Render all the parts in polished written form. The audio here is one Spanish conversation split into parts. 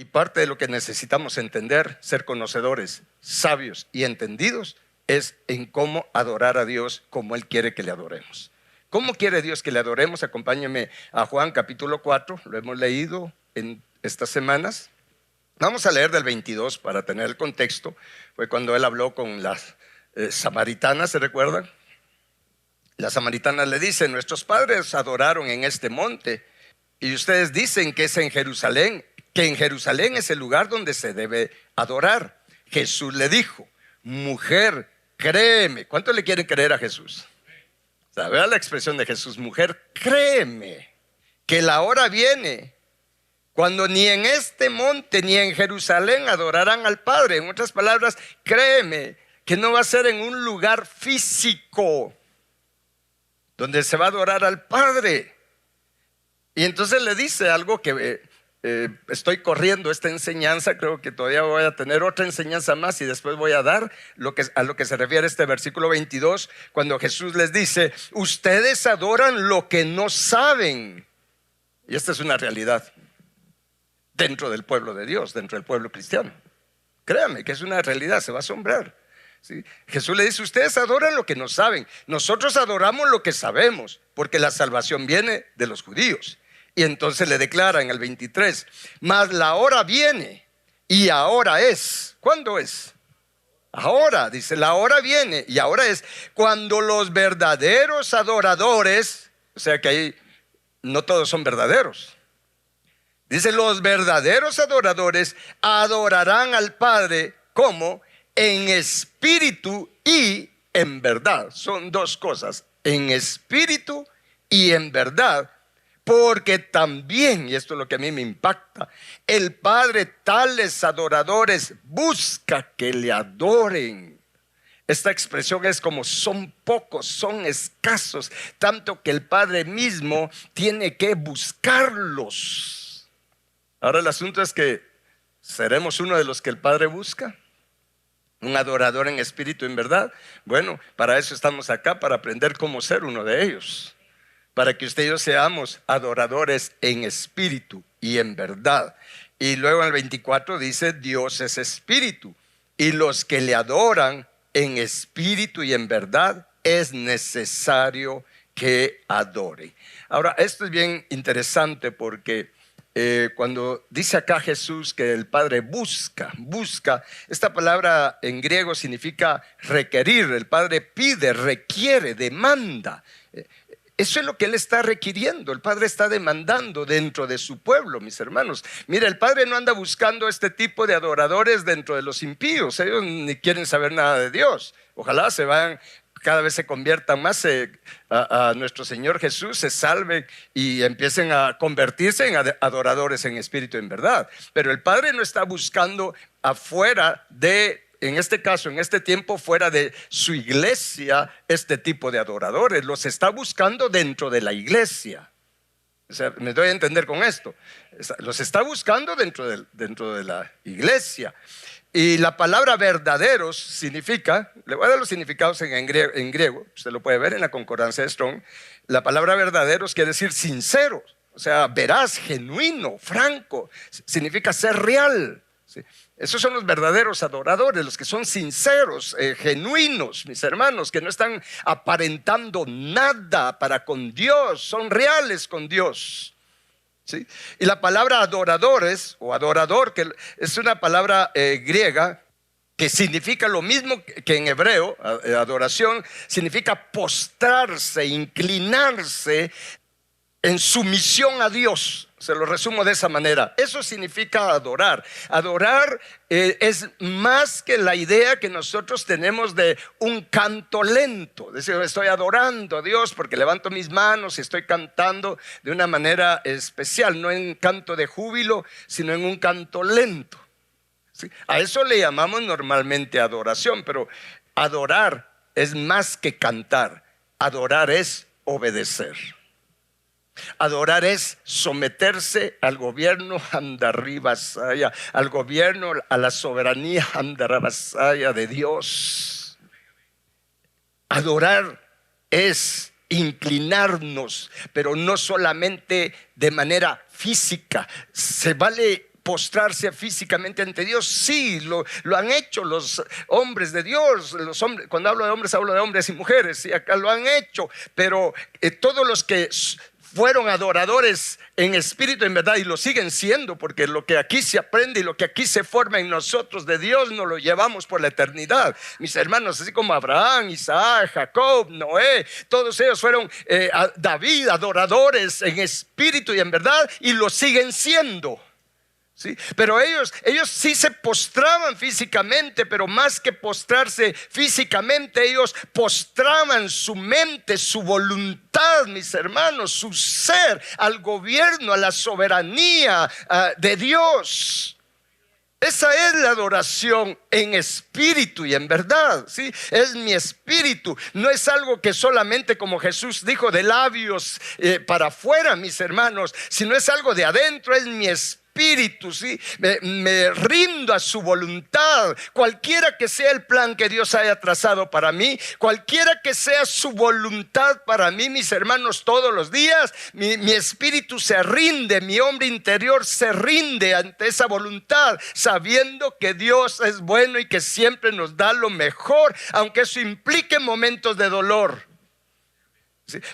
Y parte de lo que necesitamos entender, ser conocedores, sabios y entendidos, es en cómo adorar a Dios como Él quiere que le adoremos. ¿Cómo quiere Dios que le adoremos? Acompáñenme a Juan capítulo 4, lo hemos leído en estas semanas. Vamos a leer del 22 para tener el contexto. Fue cuando Él habló con las samaritanas, ¿se recuerdan? Las samaritanas le dicen: nuestros padres adoraron en este monte y ustedes dicen que es en Jerusalén, que en Jerusalén es el lugar donde se debe adorar. Jesús le dijo: mujer, créeme. ¿Cuánto le quieren creer a Jesús? O sea, vea la expresión de Jesús: mujer, créeme que la hora viene cuando ni en este monte ni en Jerusalén adorarán al Padre. En otras palabras, créeme que no va a ser en un lugar físico donde se va a adorar al Padre. Y entonces le dice algo que estoy corriendo esta enseñanza. Creo que todavía voy a tener otra enseñanza más y después voy a dar a lo que se refiere este versículo 22, cuando Jesús les dice: ustedes adoran lo que no saben. Y esta es una realidad dentro del pueblo de Dios, dentro del pueblo cristiano. Créame que es una realidad, se va a asombrar. ¿Sí? Jesús le dice: ustedes adoran lo que no saben. Nosotros adoramos lo que sabemos, porque la salvación viene de los judíos. Y entonces le declara en el 23: mas la hora viene y ahora es. ¿Cuándo es? Ahora, dice, la hora viene y ahora es cuando los verdaderos adoradores, o sea que ahí no todos son verdaderos. Dice: los verdaderos adoradores adorarán al Padre como en espíritu y en verdad. Son dos cosas: en espíritu y en verdad. Porque también, y esto es lo que a mí me impacta, el Padre tales adoradores busca que le adoren. Esta expresión es como: son pocos, son escasos, tanto que el Padre mismo tiene que buscarlos. Ahora el asunto es que ¿seremos uno de los que el Padre busca? ¿Un adorador en espíritu y en verdad? Bueno, para eso estamos acá, para aprender cómo ser uno de ellos, para que usted y yo seamos adoradores en espíritu y en verdad. Y luego en el 24 dice: Dios es espíritu, y los que le adoran en espíritu y en verdad es necesario que adoren. Ahora, esto es bien interesante porque cuando dice acá Jesús que el Padre busca, esta palabra en griego significa requerir. El Padre pide, requiere, demanda. Eso es lo que Él está requiriendo. El Padre está demandando dentro de su pueblo, mis hermanos. Mira, el Padre no anda buscando este tipo de adoradores dentro de los impíos. Ellos ni quieren saber nada de Dios. Ojalá cada vez se conviertan más a nuestro Señor Jesús, se salven y empiecen a convertirse en adoradores en espíritu y en verdad. Pero el Padre no está buscando afuera en este caso, en este tiempo, fuera de su iglesia, este tipo de adoradores. Los está buscando dentro de la iglesia. O sea, me doy a entender con esto. Los está buscando dentro de la iglesia. Y la palabra verdaderos significa, le voy a dar los significados en griego, usted lo puede ver en la concordancia de Strong. La palabra verdaderos quiere decir sincero, o sea, veraz, genuino, franco. Significa ser real. ¿Sí? Esos son los verdaderos adoradores, los que son sinceros, genuinos, mis hermanos, que no están aparentando nada para con Dios, son reales con Dios. ¿Sí? Y la palabra adoradores o adorador, que es una palabra griega que significa lo mismo que en hebreo. Adoración significa postrarse, inclinarse en sumisión a Dios. Se lo resumo de esa manera. Eso significa adorar. Adorar es más que la idea que nosotros tenemos de un canto lento. Decir, estoy adorando a Dios porque levanto mis manos y estoy cantando de una manera especial. No en canto de júbilo, sino en un canto lento. ¿Sí? A eso le llamamos normalmente adoración. Pero adorar es más que cantar. Adorar es obedecer. Adorar es someterse al gobierno Andarribasaya, al gobierno, a la soberanía Andarribasaya de Dios. Adorar es inclinarnos, pero no solamente de manera física. Se vale postrarse físicamente ante Dios. Sí, lo han hecho los hombres de Dios. Los hombres, cuando hablo de hombres y mujeres, sí, acá lo han hecho. Pero todos los que fueron adoradores en espíritu y en verdad, y lo siguen siendo, porque lo que aquí se aprende y lo que aquí se forma en nosotros de Dios nos lo llevamos por la eternidad. Mis hermanos, así como Abraham, Isaac, Jacob, Noé, todos ellos fueron David, adoradores en espíritu y en verdad, y lo siguen siendo. ¿Sí? Pero ellos sí se postraban físicamente, pero más que postrarse físicamente, ellos postraban su mente, su voluntad, mis hermanos, su ser al gobierno, a la soberanía de Dios. Esa es la adoración en espíritu y en verdad, ¿sí? Es mi espíritu, no es algo que solamente, como Jesús dijo, de labios para afuera, mis hermanos, sino es algo de adentro, es mi espíritu. ¿Sí? Me rindo a su voluntad, cualquiera que sea el plan que Dios haya trazado para mí, cualquiera que sea su voluntad para mí, mis hermanos, todos los días mi espíritu se rinde, mi hombre interior se rinde ante esa voluntad, sabiendo que Dios es bueno y que siempre nos da lo mejor, aunque eso implique momentos de dolor.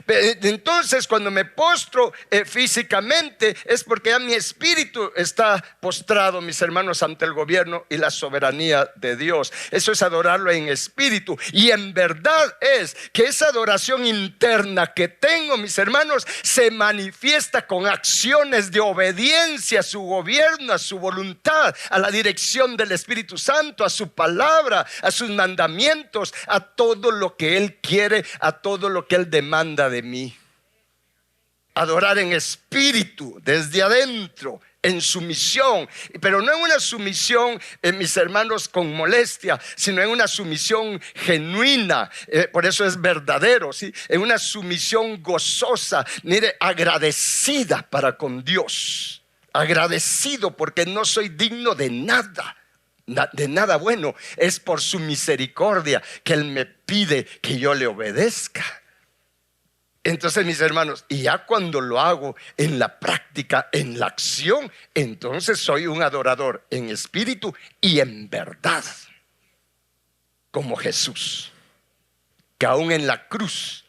Entonces, cuando me postro físicamente, es porque ya mi espíritu está postrado, mis hermanos, ante el gobierno y la soberanía de Dios. Eso es adorarlo en espíritu. Y en verdad es que esa adoración interna que tengo, mis hermanos, se manifiesta con acciones de obediencia a su gobierno, a su voluntad, a la dirección del Espíritu Santo, a su palabra, a sus mandamientos, a todo lo que Él quiere, a todo lo que Él demanda de mí. Adorar en espíritu, desde adentro, en sumisión, pero no en una sumisión, mis hermanos, con molestia, sino en una sumisión genuina. Por eso es verdadero, ¿sí? En una sumisión gozosa, mire, agradecida para con Dios. Agradecido porque no soy digno de nada bueno. Es por su misericordia que Él me pide que yo le obedezca. Entonces, mis hermanos, y ya cuando lo hago en la práctica, en la acción, entonces soy un adorador en espíritu y en verdad, como Jesús, que aún en la cruz,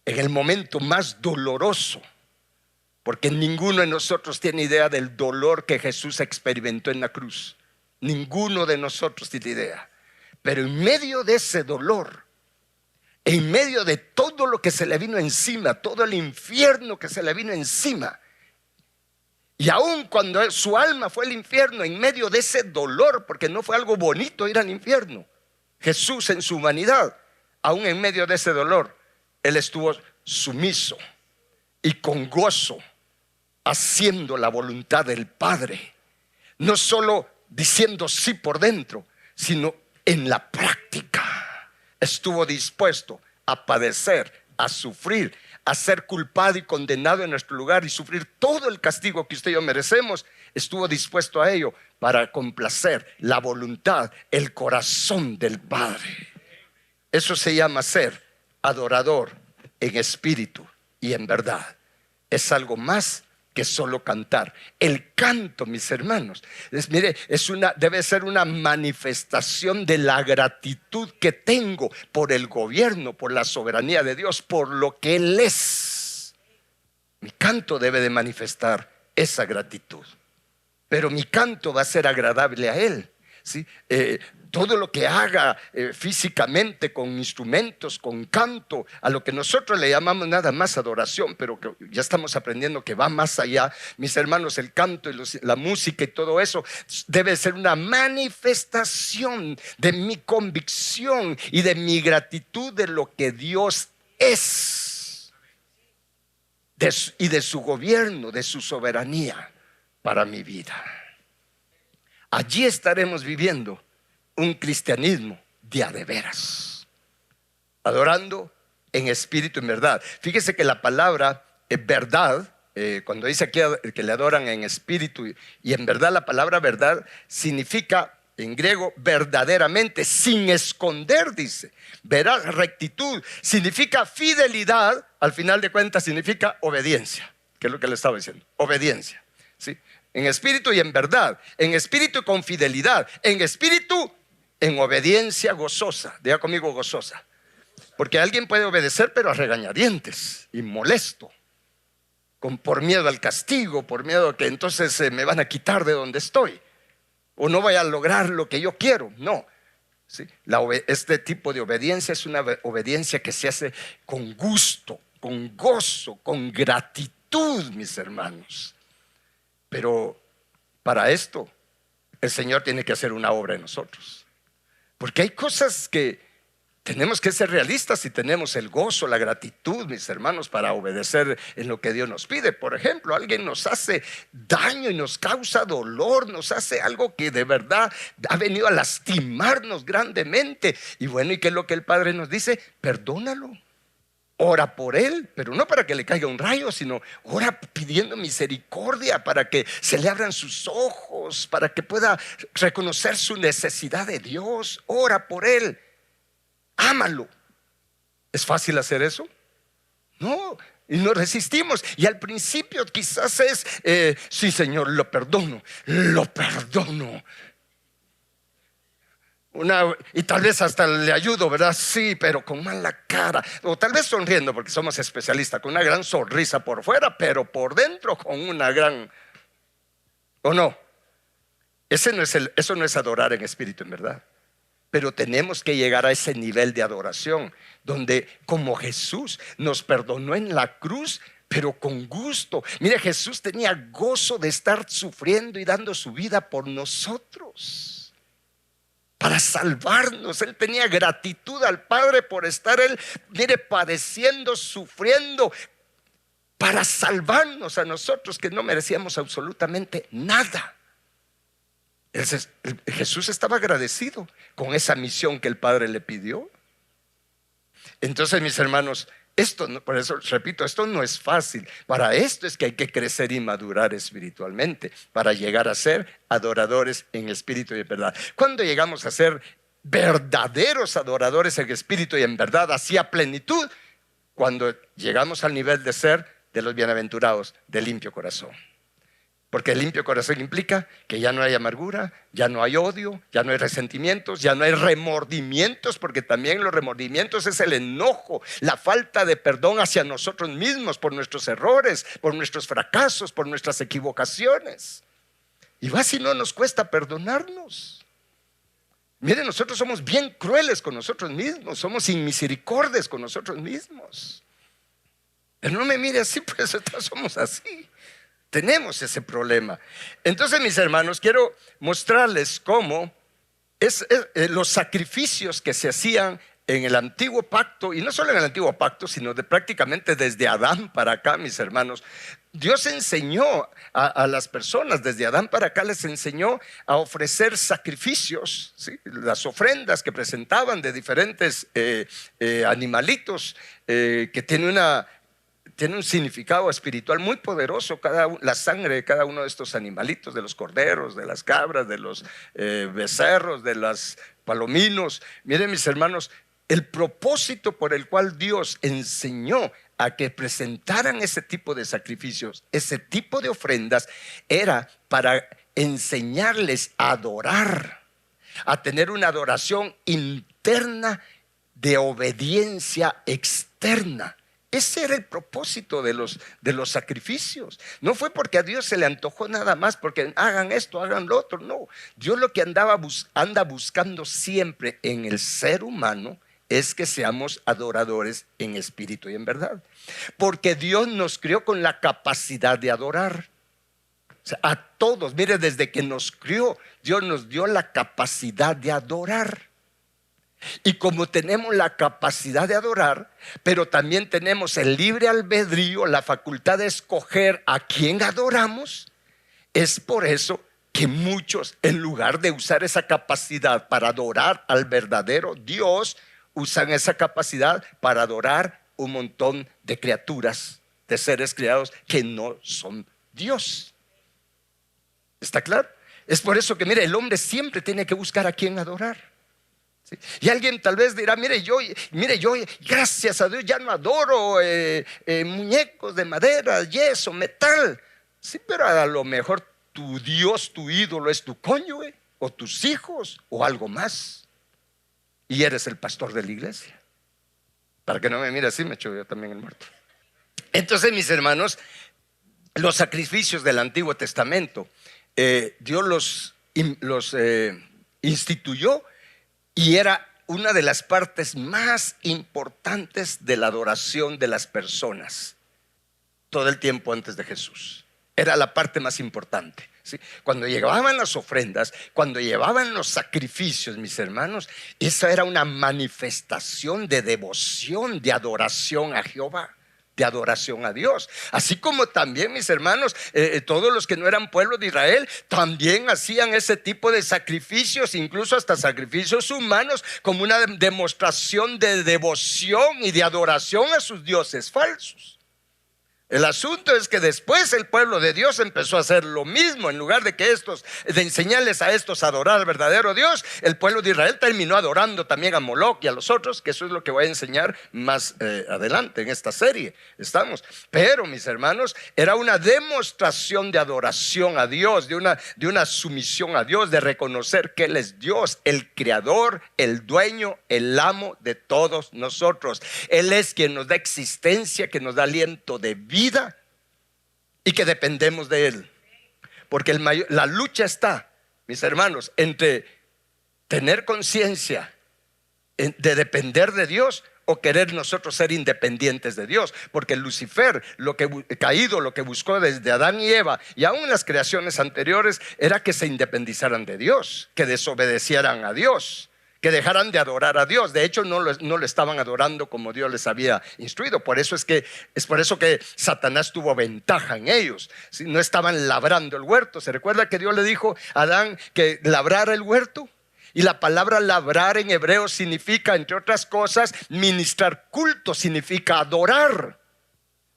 en el momento más doloroso, porque ninguno de nosotros tiene idea del dolor que Jesús experimentó en la cruz, ninguno de nosotros tiene idea, pero en medio de ese dolor, en medio de todo lo que se le vino encima, todo el infierno que se le vino encima, y aun cuando su alma fue al infierno, en medio de ese dolor, porque no fue algo bonito ir al infierno, Jesús en su humanidad, aun en medio de ese dolor, Él estuvo sumiso y con gozo haciendo la voluntad del Padre, no solo diciendo sí por dentro, sino en la práctica. Estuvo dispuesto a padecer, a sufrir, a ser culpado y condenado en nuestro lugar y sufrir todo el castigo que usted y yo merecemos. Estuvo dispuesto a ello para complacer la voluntad, el corazón del Padre. Eso se llama ser adorador en espíritu y en verdad. Es algo más que solo cantar. El canto, mis hermanos, debe ser una manifestación de la gratitud que tengo por el gobierno, por la soberanía de Dios, por lo que Él es. Mi canto debe de manifestar esa gratitud, pero mi canto va a ser agradable a Él, ¿sí? Todo lo que haga físicamente, con instrumentos, con canto, a lo que nosotros le llamamos nada más adoración, pero que ya estamos aprendiendo que va más allá, mis hermanos. El canto y la música y todo eso debe ser una manifestación de mi convicción y de mi gratitud de lo que Dios es, y de su gobierno, de su soberanía para mi vida. Allí estaremos viviendo un cristianismo de a de veras, adorando en espíritu y en verdad. Fíjese que la palabra verdad, cuando dice aquí que le adoran en espíritu y en verdad, la palabra verdad significa en griego verdaderamente, sin esconder, dice. Veraz, rectitud, significa fidelidad, al final de cuentas significa obediencia, que es lo que le estaba diciendo, obediencia, ¿sí? en espíritu y en verdad, en espíritu y con fidelidad, en espíritu, en obediencia gozosa. Diga conmigo gozosa. Porque alguien puede obedecer pero a regañadientes y molesto, por miedo al castigo, por miedo a que entonces me van a quitar de donde estoy o no voy a lograr lo que yo quiero. No, ¿sí? Este tipo de obediencia es una obediencia que se hace con gusto, con gozo, con gratitud, mis hermanos. Pero para esto el Señor tiene que hacer una obra en nosotros, porque hay cosas que tenemos que ser realistas y tenemos el gozo, la gratitud, mis hermanos, para obedecer en lo que Dios nos pide. Por ejemplo, alguien nos hace daño y nos causa dolor, nos hace algo que de verdad ha venido a lastimarnos grandemente. Y bueno, ¿y qué es lo que el Padre nos dice? Perdónalo. Ora por él, pero no para que le caiga un rayo, sino ora pidiendo misericordia para que se le abran sus ojos, para que pueda reconocer su necesidad de Dios. Ora por él. Ámalo. ¿Es fácil hacer eso? No, y nos resistimos. Y al principio quizás es, sí, Señor, lo perdono. Y tal vez hasta le ayudo, ¿verdad? Sí, pero con mala cara. O tal vez sonriendo, porque somos especialistas, con una gran sonrisa por fuera, pero por dentro con una gran... ¿O no? Eso no es adorar en espíritu, en verdad. Pero tenemos que llegar a ese nivel de adoración donde, como Jesús nos perdonó en la cruz, pero con gusto. Mire, Jesús tenía gozo de estar sufriendo y dando su vida por nosotros, para salvarnos. Él tenía gratitud al Padre por estar él, mire, padeciendo, sufriendo, para salvarnos a nosotros que no merecíamos absolutamente nada. Jesús estaba agradecido con esa misión que el Padre le pidió. Entonces, mis hermanos, por eso repito, esto no es fácil. Para esto es que hay que crecer y madurar espiritualmente, para llegar a ser adoradores en espíritu y en verdad. ¿Cuándo llegamos a ser verdaderos adoradores en espíritu y en verdad, así a plenitud? Cuando llegamos al nivel de ser de los bienaventurados, de limpio corazón. Porque el limpio corazón implica que ya no hay amargura, ya no hay odio, ya no hay resentimientos, ya no hay remordimientos, porque también los remordimientos es el enojo, la falta de perdón hacia nosotros mismos por nuestros errores, por nuestros fracasos, por nuestras equivocaciones. Y va si no nos cuesta perdonarnos. Miren, nosotros somos bien crueles con nosotros mismos, somos inmisericordias con nosotros mismos. Pero no me mire así, pues todos somos así. Tenemos ese problema. Entonces, mis hermanos, quiero mostrarles cómo los sacrificios que se hacían en el antiguo pacto, y no solo en el antiguo pacto, sino prácticamente desde Adán para acá, mis hermanos. Dios enseñó a las personas, desde Adán para acá les enseñó a ofrecer sacrificios, ¿sí? Las ofrendas que presentaban de diferentes animalitos que tiene un significado espiritual muy poderoso. La sangre de cada uno de estos animalitos, de los corderos, de las cabras, de los becerros, de los palominos. Miren, mis hermanos, el propósito por el cual Dios enseñó a que presentaran ese tipo de sacrificios, ese tipo de ofrendas, era para enseñarles a adorar, a tener una adoración interna de obediencia externa. Ese era el propósito de los sacrificios. No fue porque a Dios se le antojó nada más, porque hagan esto, hagan lo otro. No, Dios lo que anda buscando siempre en el ser humano es que seamos adoradores en espíritu y en verdad. Porque Dios nos crió con la capacidad de adorar. O sea, a todos, mire, desde que nos crió, Dios nos dio la capacidad de adorar. Y como tenemos la capacidad de adorar, pero también tenemos el libre albedrío, la facultad de escoger a quién adoramos, es por eso que muchos, en lugar de usar esa capacidad para adorar al verdadero Dios, usan esa capacidad para adorar un montón de criaturas, de seres creados que no son Dios. ¿Está claro? Es por eso que, mire, el hombre siempre tiene que buscar a quién adorar. ¿Sí? Y alguien tal vez dirá, mire, yo gracias a Dios ya no adoro muñecos de madera, yeso, metal. Sí, pero a lo mejor tu Dios, tu ídolo es tu cónyuge o tus hijos o algo más, y eres el pastor de la iglesia. Para que no me mire así, me echo yo también el muerto. Entonces, mis hermanos, los sacrificios del Antiguo Testamento, Dios los instituyó, y era una de las partes más importantes de la adoración de las personas todo el tiempo antes de Jesús. Era la parte más importante, ¿sí? Cuando llevaban las ofrendas, cuando llevaban los sacrificios, mis hermanos, esa era una manifestación de devoción, de adoración a Jehová, de adoración a Dios. Así como también, mis hermanos, todos los que no eran pueblo de Israel también hacían ese tipo de sacrificios, incluso hasta sacrificios humanos, como una demostración de devoción y de adoración a sus dioses falsos. El asunto es que después el pueblo de Dios empezó a hacer lo mismo. En lugar de enseñarles a estos a adorar al verdadero Dios, el pueblo de Israel terminó adorando también a Moloc y a los otros, que eso es lo que voy a enseñar más adelante en esta serie. Pero, mis hermanos, era una demostración de adoración a Dios, de una sumisión a Dios, de reconocer que Él es Dios, el creador, el dueño, el amo de todos nosotros. Él es quien nos da existencia, que nos da aliento de vida, y que dependemos de Él. Porque la lucha está, mis hermanos, entre tener conciencia de depender de Dios o querer nosotros ser independientes de Dios. Porque Lucifer, lo que buscó desde Adán y Eva y aún en las creaciones anteriores, era que se independizaran de Dios, que desobedecieran a Dios, que dejaran de adorar a Dios. De hecho, no lo estaban adorando como Dios les había instruido. Es por eso que Satanás tuvo ventaja en ellos. No estaban labrando el huerto. ¿Se recuerda que Dios le dijo a Adán que labrara el huerto? Y la palabra labrar en hebreo significa, entre otras cosas, ministrar culto, significa adorar.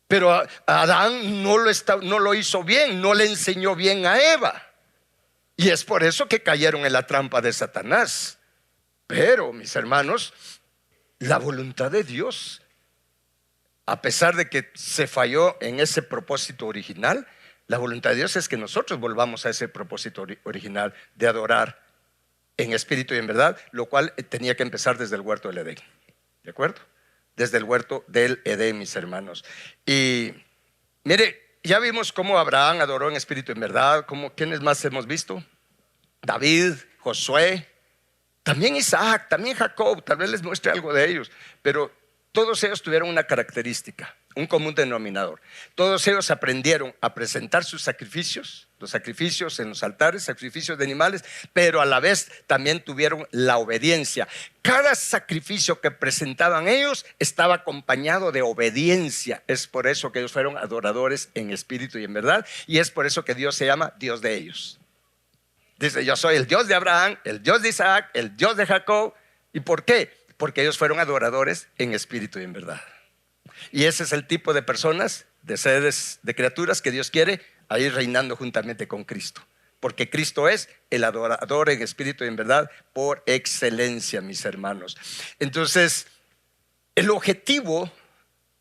Pero Adán no lo hizo bien, no le enseñó bien a Eva. Y es por eso que cayeron en la trampa de Satanás. Pero, mis hermanos, la voluntad de Dios, a pesar de que se falló en ese propósito original, la voluntad de Dios es que nosotros volvamos a ese propósito original de adorar en espíritu y en verdad, lo cual tenía que empezar desde el huerto del Edén. ¿De acuerdo? Desde el huerto del Edén, mis hermanos. Y mire, ya vimos cómo Abraham adoró en espíritu y en verdad. ¿Quiénes más hemos visto? David, Josué, también Isaac, también Jacob. Tal vez les muestre algo de ellos, pero todos ellos tuvieron una característica, un común denominador. Todos ellos aprendieron a presentar sus sacrificios, los sacrificios en los altares, sacrificios de animales, pero a la vez también tuvieron la obediencia. Cada sacrificio que presentaban ellos estaba acompañado de obediencia. Es por eso que ellos fueron adoradores en espíritu y en verdad, y es por eso que Dios se llama Dios de ellos. Dice: yo soy el Dios de Abraham, el Dios de Isaac, el Dios de Jacob. ¿Y por qué? Porque ellos fueron adoradores en espíritu y en verdad. Y ese es el tipo de personas, de seres, de criaturas que Dios quiere ahí reinando juntamente con Cristo. Porque Cristo es el adorador en espíritu y en verdad por excelencia, mis hermanos. Entonces, el objetivo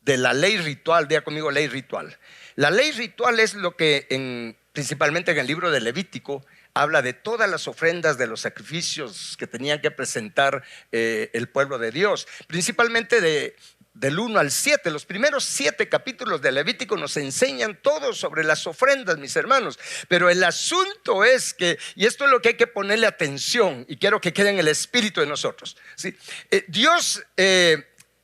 de la ley ritual, diga conmigo ley ritual. La ley ritual es lo que principalmente en el libro de Levítico habla de todas las ofrendas, de los sacrificios que tenían que presentar el pueblo de Dios, principalmente del 1 al 7. Los primeros 7 capítulos de Levítico nos enseñan todo sobre las ofrendas, mis hermanos. Pero el asunto es que, y esto es lo que hay que ponerle atención, y quiero que quede en el espíritu de nosotros, ¿sí? Dios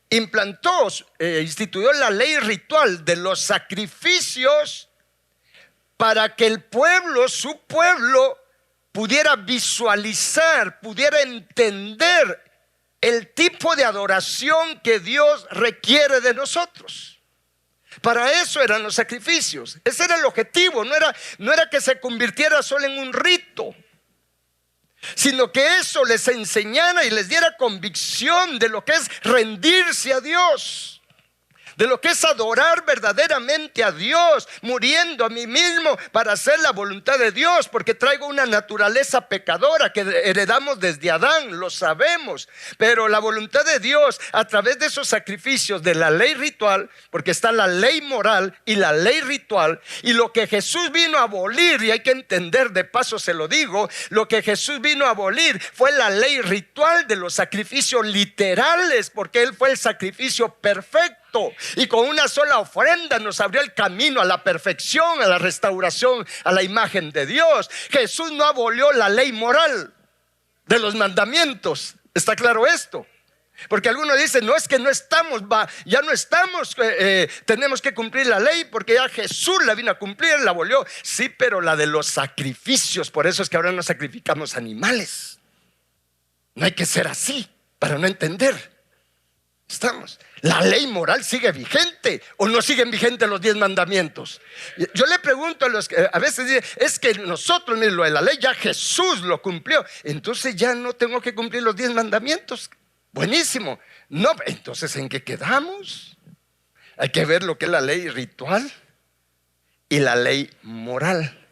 instituyó la ley ritual de los sacrificios para que el pueblo, su pueblo, pudiera visualizar, pudiera entender el tipo de adoración que Dios requiere de nosotros. Para eso eran los sacrificios. Ese era el objetivo. No era que se convirtiera solo en un rito, sino que eso les enseñara y les diera convicción de lo que es rendirse a Dios, de lo que es adorar verdaderamente a Dios, muriendo a mí mismo para hacer la voluntad de Dios, porque traigo una naturaleza pecadora que heredamos desde Adán, lo sabemos. Pero la voluntad de Dios, a través de esos sacrificios de la ley ritual, porque está la ley moral y la ley ritual, y lo que Jesús vino a abolir, y hay que entender, de paso se lo digo, lo que Jesús vino a abolir fue la ley ritual de los sacrificios literales, porque Él fue el sacrificio perfecto, y con una sola ofrenda nos abrió el camino a la perfección, a la restauración, a la imagen de Dios. Jesús no abolió la ley moral de los mandamientos. ¿Está claro esto? Porque algunos dicen, no, es que no estamos, ya no estamos, tenemos que cumplir la ley porque ya Jesús la vino a cumplir, la abolió. Sí, pero la de los sacrificios, por eso es que ahora no sacrificamos animales. No hay que ser así para no entender. La ley moral sigue vigente, o no siguen vigentes los 10 mandamientos. Yo le pregunto a los que a veces dicen, es que nosotros, miren, lo de la ley ya Jesús lo cumplió, entonces ya no tengo que cumplir los 10 mandamientos. Buenísimo. No, entonces ¿en qué quedamos? Hay que ver lo que es la ley ritual y la ley moral.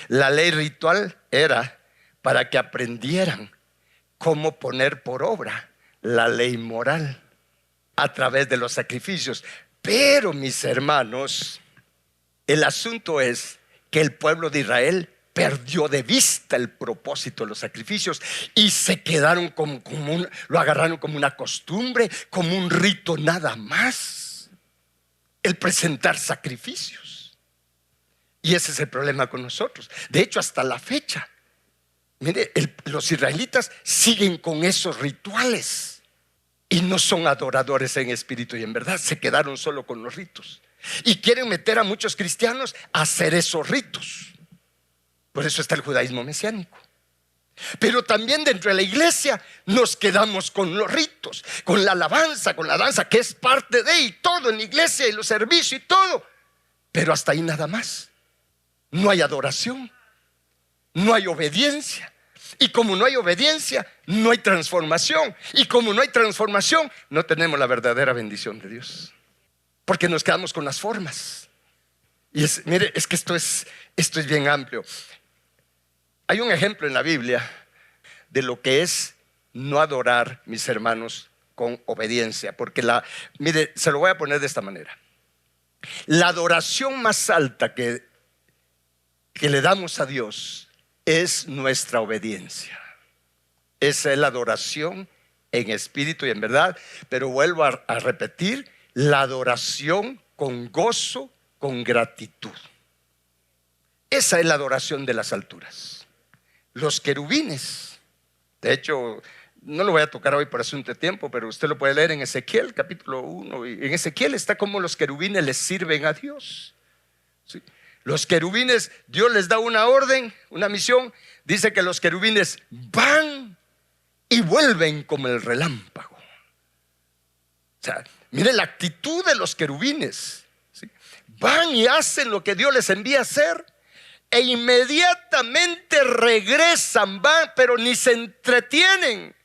La ley ritual era para que aprendieran cómo poner por obra la ley moral a través de los sacrificios. Pero mis hermanos, el asunto es que el pueblo de Israel perdió de vista el propósito de los sacrificios y se quedaron lo agarraron como una costumbre, como un rito nada más, el presentar sacrificios. Y ese es el problema con nosotros. De hecho, hasta la fecha, mire, los israelitas siguen con esos rituales y no son adoradores en espíritu y en verdad. Se quedaron solo con los ritos y quieren meter a muchos cristianos a hacer esos ritos. Por eso está el judaísmo mesiánico. Pero también dentro de la iglesia nos quedamos con los ritos, con la alabanza, con la danza, que es parte de, y todo en la iglesia y los servicios y todo. Pero hasta ahí nada más. No hay adoración, no hay obediencia. Y como no hay obediencia, no hay transformación. Y como no hay transformación, no tenemos la verdadera bendición de Dios, porque nos quedamos con las formas. Y mire, es que esto es bien amplio. Hay un ejemplo en la Biblia de lo que es no adorar, mis hermanos, con obediencia. Porque mire, se lo voy a poner de esta manera. La adoración más alta que le damos a Dios es nuestra obediencia. Esa es la adoración en espíritu y en verdad. Pero vuelvo a repetir, la adoración con gozo, con gratitud. Esa es la adoración de las alturas. Los querubines, de hecho, no lo voy a tocar hoy por asunto de tiempo, pero usted lo puede leer en Ezequiel capítulo 1. Y en Ezequiel está cómo los querubines les sirven a Dios. ¿Sí? Los querubines, Dios les da una orden, una misión. Dice que los querubines van y vuelven como el relámpago. O sea, mire la actitud de los querubines, ¿sí? Van y hacen lo que Dios les envía a hacer e inmediatamente regresan, van, pero ni se entretienen.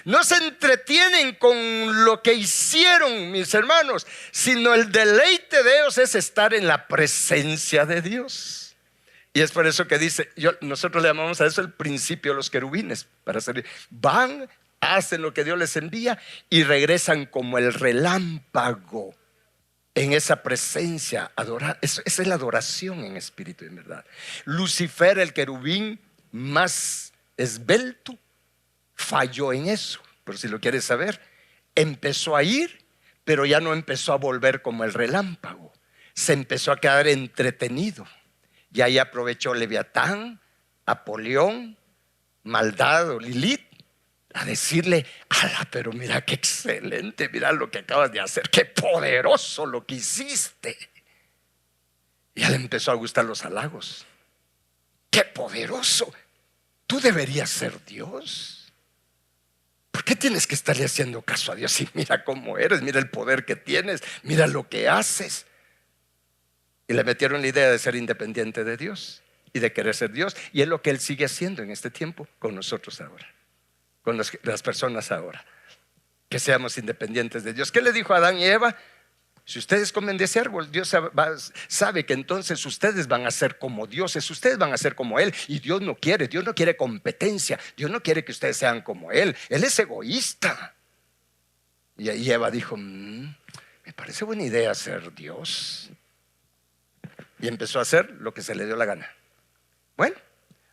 No se entretienen con lo que hicieron, mis hermanos, sino el deleite de ellos es estar en la presencia de Dios. Y es por eso que dice, nosotros le llamamos a eso el principio de los querubines, para servir. Van, hacen lo que Dios les envía y regresan como el relámpago en esa presencia, adorar. Esa es la adoración en espíritu y en verdad. Lucifer, el querubín más esbelto, falló en eso. Pero si lo quieres saber, empezó a ir, pero ya no empezó a volver como el relámpago. Se empezó a quedar entretenido. Y ahí aprovechó Leviatán, Apolión, Maldad o Lilith a decirle: ala, pero mira qué excelente, mira lo que acabas de hacer, qué poderoso lo que hiciste. Y a él empezó a gustar los halagos. Qué poderoso, tú deberías ser Dios. ¿Por qué tienes que estarle haciendo caso a Dios? Y mira cómo eres, mira el poder que tienes, mira lo que haces. Y le metieron la idea de ser independiente de Dios y de querer ser Dios. Y es lo que Él sigue haciendo en este tiempo con nosotros ahora, con las personas ahora. que seamos independientes de Dios. ¿Qué le dijo a Adán y Eva? Si ustedes comen de ese árbol, Dios sabe que entonces ustedes van a ser como dioses, ustedes van a ser como Él. Y Dios no quiere competencia, Dios no quiere que ustedes sean como Él es egoísta. Y ahí Eva dijo, me parece buena idea ser Dios. Y empezó a hacer lo que se le dio la gana. Bueno,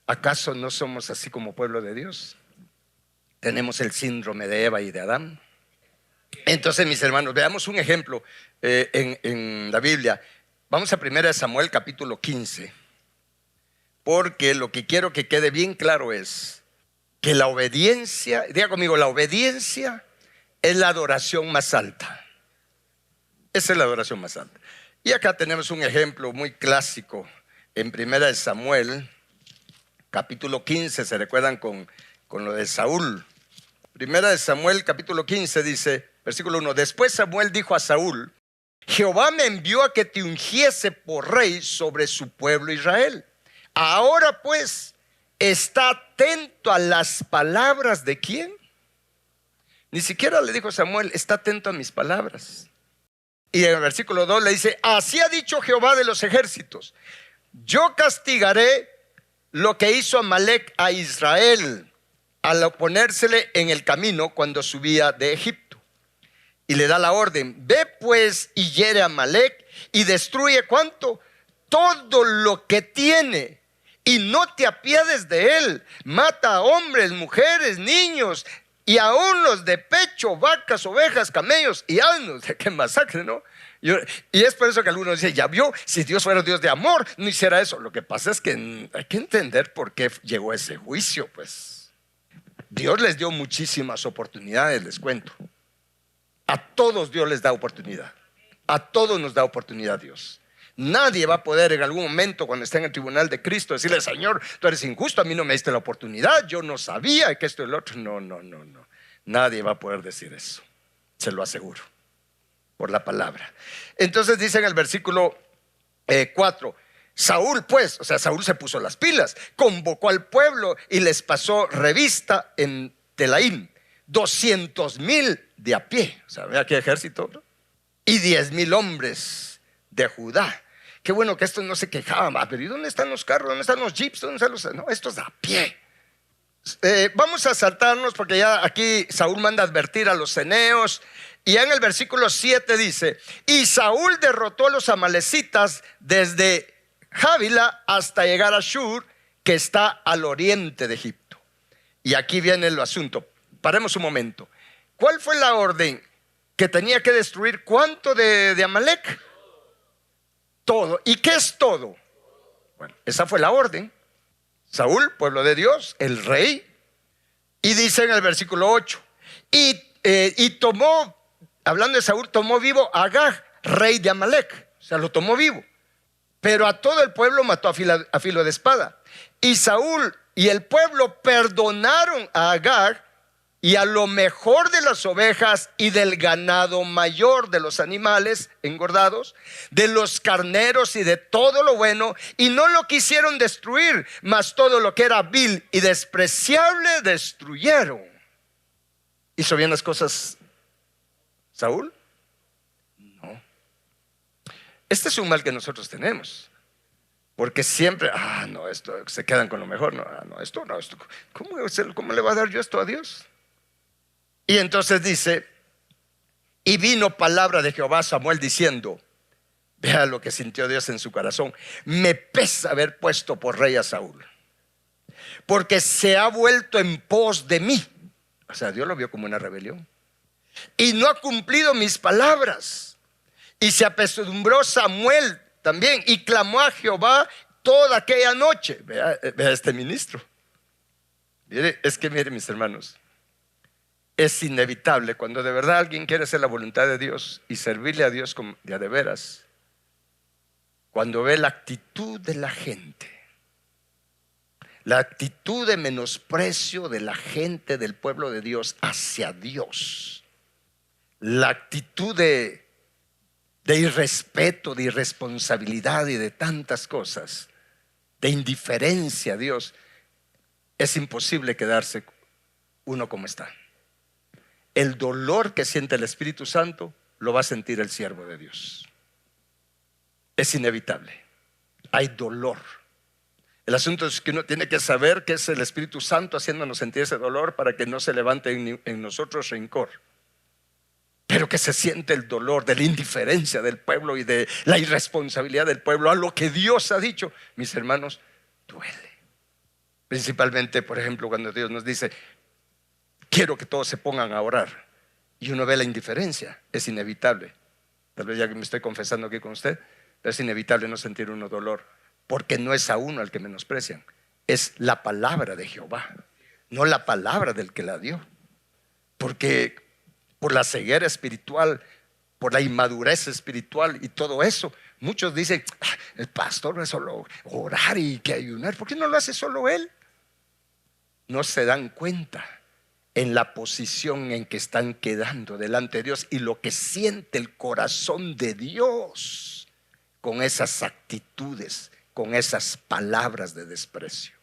¿acaso no somos así como pueblo de Dios? Tenemos el síndrome de Eva y de Adán. Entonces, mis hermanos, veamos un ejemplo en la Biblia. Vamos a 1 Samuel capítulo 15, porque lo que quiero que quede bien claro es que la obediencia, diga conmigo, la obediencia es la adoración más alta. Esa es la adoración más alta. Y acá tenemos un ejemplo muy clásico en 1 Samuel capítulo 15, ¿se recuerdan con lo de Saúl? 1 Samuel capítulo 15 dice, versículo 1, después Samuel dijo a Saúl, Jehová me envió a que te ungiese por rey sobre su pueblo Israel. Ahora pues, está atento a las palabras de ¿quién? Ni siquiera le dijo Samuel, está atento a mis palabras. Y en el versículo 2 le dice, así ha dicho Jehová de los ejércitos, yo castigaré lo que hizo Amalec a Israel al oponérsele en el camino cuando subía de Egipto. Y le da la orden, ve pues y hiere a Amalec y destruye ¿cuánto? Todo lo que tiene, y no te apiades de él. Mata a hombres, mujeres, niños, y aún los de pecho, vacas, ovejas, camellos y asnos. ¡Qué masacre!, ¿no? Y es por eso que algunos dicen, ya vio, si Dios fuera Dios de amor, no hiciera eso. Lo que pasa es que hay que entender por qué llegó ese juicio, pues. Dios les dio muchísimas oportunidades, les cuento. A todos Dios les da oportunidad. A todos nos da oportunidad Dios. Nadie va a poder en algún momento cuando esté en el tribunal de Cristo decirle, Señor, tú eres injusto, a mí no me diste la oportunidad, yo no sabía que esto y el otro. No. Nadie va a poder decir eso, se lo aseguro, por la palabra. Entonces dice en el versículo 4, Saúl pues, o sea, Saúl se puso las pilas, convocó al pueblo y les pasó revista en Telaim, 200,000 de a pie, o sea, vea qué ejército, ¿no? Y 10,000 hombres de Judá. Qué bueno que estos no se quejaban, pero ¿y dónde están los carros? ¿Dónde están los jeeps? ¿Dónde están los...? No, estos a pie. Vamos a saltarnos porque ya aquí Saúl manda advertir a los ceneos. Y ya en el versículo 7 dice, y Saúl derrotó a los amalecitas desde Javila hasta llegar a Shur, que está al oriente de Egipto. Y aquí viene el asunto. Paremos un momento. ¿Cuál fue la orden? Que tenía que destruir ¿cuánto de Amalec? Todo. ¿Y qué es todo? Bueno, esa fue la orden. Saúl, pueblo de Dios, el rey. Y dice en el versículo 8, y tomó, hablando de Saúl, tomó vivo a Agag, rey de Amalec. O sea, lo tomó vivo. Pero a todo el pueblo mató a filo de espada. Y Saúl y el pueblo perdonaron a Agag y a lo mejor de las ovejas y del ganado mayor de los animales engordados, de los carneros y de todo lo bueno, y no lo quisieron destruir, mas todo lo que era vil y despreciable destruyeron. ¿Hizo bien las cosas Saúl? No. Este es un mal que nosotros tenemos, porque siempre, no, esto, se quedan con lo mejor, esto, ¿cómo le va a dar yo esto a Dios? Y entonces dice, y vino palabra de Jehová a Samuel diciendo, vea lo que sintió Dios en su corazón, me pesa haber puesto por rey a Saúl, porque se ha vuelto en pos de mí. O sea, Dios lo vio como una rebelión y no ha cumplido mis palabras. Y se apesadumbró Samuel también y clamó a Jehová toda aquella noche. Vea este ministro. Mire, mis hermanos, es inevitable cuando de verdad alguien quiere hacer la voluntad de Dios y servirle a Dios de a de veras, cuando ve la actitud de la gente, la actitud de menosprecio de la gente del pueblo de Dios hacia Dios, la actitud de irrespeto, de irresponsabilidad y de tantas cosas, de indiferencia a Dios, es imposible quedarse uno como está. el dolor que siente el Espíritu Santo lo va a sentir el siervo de Dios. Es inevitable. Hay dolor. El asunto es que uno tiene que saber que es el Espíritu Santo haciéndonos sentir ese dolor para que no se levante en nosotros rencor. Pero que se siente el dolor de la indiferencia del pueblo y de la irresponsabilidad del pueblo a lo que Dios ha dicho. Mis hermanos, duele. Principalmente, por ejemplo, cuando Dios nos dice: quiero que todos se pongan a orar, y uno ve la indiferencia. Es inevitable. Tal vez ya que me estoy confesando aquí con usted, pero es inevitable no sentir uno dolor, porque no es a uno al que menosprecian, es la palabra de Jehová, no la palabra del que la dio. Porque por la ceguera espiritual, por la inmadurez espiritual y todo eso, muchos dicen: el pastor no es solo orar y que ayunar. ¿Por qué no lo hace solo él? No se dan cuenta en la posición en que están quedando delante de Dios y lo que siente el corazón de Dios con esas actitudes, con esas palabras de desprecio.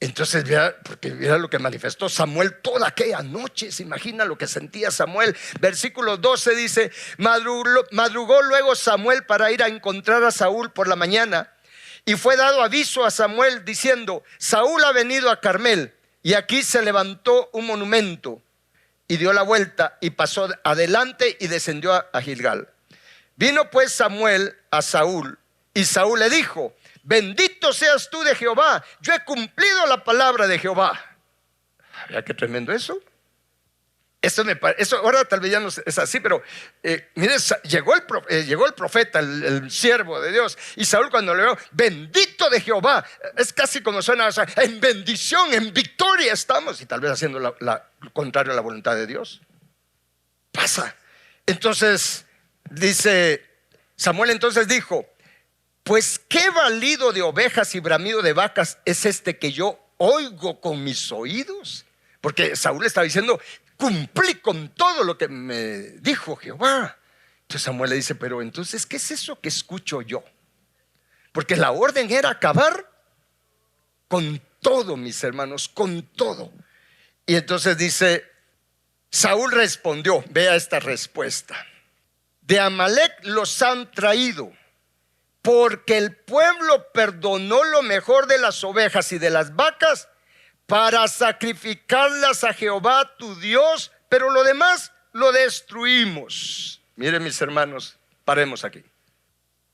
Entonces, porque mira lo que manifestó Samuel toda aquella noche. Se imagina lo que sentía Samuel. Versículo 12 dice: madrugó luego Samuel para ir a encontrar a Saúl por la mañana, y fue dado aviso a Samuel diciendo: Saúl ha venido a Carmel, y aquí se levantó un monumento. Y dio la vuelta y pasó adelante y descendió a Gilgal. Vino pues Samuel a Saúl, y Saúl le dijo: bendito seas tú de Jehová, yo he cumplido la palabra de Jehová. ¿Qué tremendo eso? Eso ahora tal vez ya no es así, pero mire, llegó el profeta, el siervo de Dios, y Saúl cuando le vio: bendito de Jehová, es casi como suena, o sea, en bendición, en victoria estamos, y tal vez haciendo lo contrario a la voluntad de Dios. Pasa. Entonces dice Samuel, entonces dijo: pues qué balido de ovejas y bramido de vacas es este que yo oigo con mis oídos. Porque Saúl estaba diciendo: cumplí con todo lo que me dijo Jehová. Entonces Samuel le dice: pero entonces, ¿qué es eso que escucho yo? Porque la orden era acabar con todo, mis hermanos, con todo. Y entonces dice, Saúl respondió, vea esta respuesta: de Amalec los han traído, porque el pueblo perdonó lo mejor de las ovejas y de las vacas para sacrificarlas a Jehová tu Dios, pero lo demás lo destruimos. Miren, mis hermanos, paremos aquí.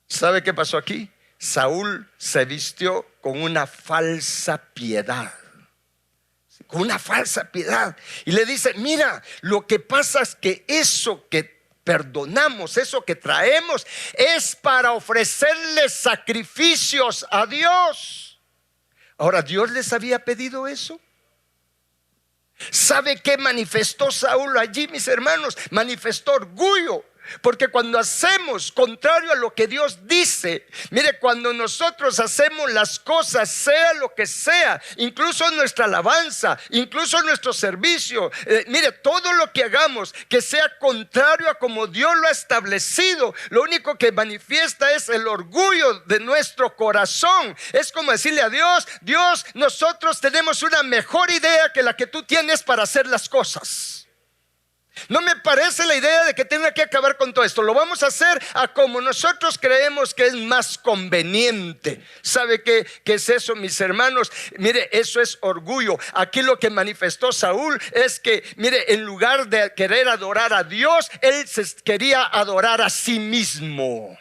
¿Sabe qué pasó aquí? Saúl se vistió con una falsa piedad. Con una falsa piedad. Y le dice: mira, lo que pasa es que eso que perdonamos, eso que traemos, es para ofrecerle sacrificios a Dios. Ahora, ¿Dios les había pedido eso? ¿Sabe qué manifestó Saúl allí, mis hermanos? Manifestó orgullo. Porque cuando hacemos contrario a lo que Dios dice, mire, cuando nosotros hacemos las cosas, sea lo que sea, incluso nuestra alabanza, incluso nuestro servicio, mire, todo lo que hagamos que sea contrario a como Dios lo ha establecido, lo único que manifiesta es el orgullo de nuestro corazón. Es como decirle a Dios: Dios, nosotros tenemos una mejor idea que la que tú tienes para hacer las cosas. No me parece la idea de que tenga que acabar con todo esto. Lo vamos a hacer a como nosotros creemos que es más conveniente. ¿Sabe qué es eso, mis hermanos? Mire, eso es orgullo. Aquí lo que manifestó Saúl es que, mire, en lugar de querer adorar a Dios, él se quería adorar a sí mismo.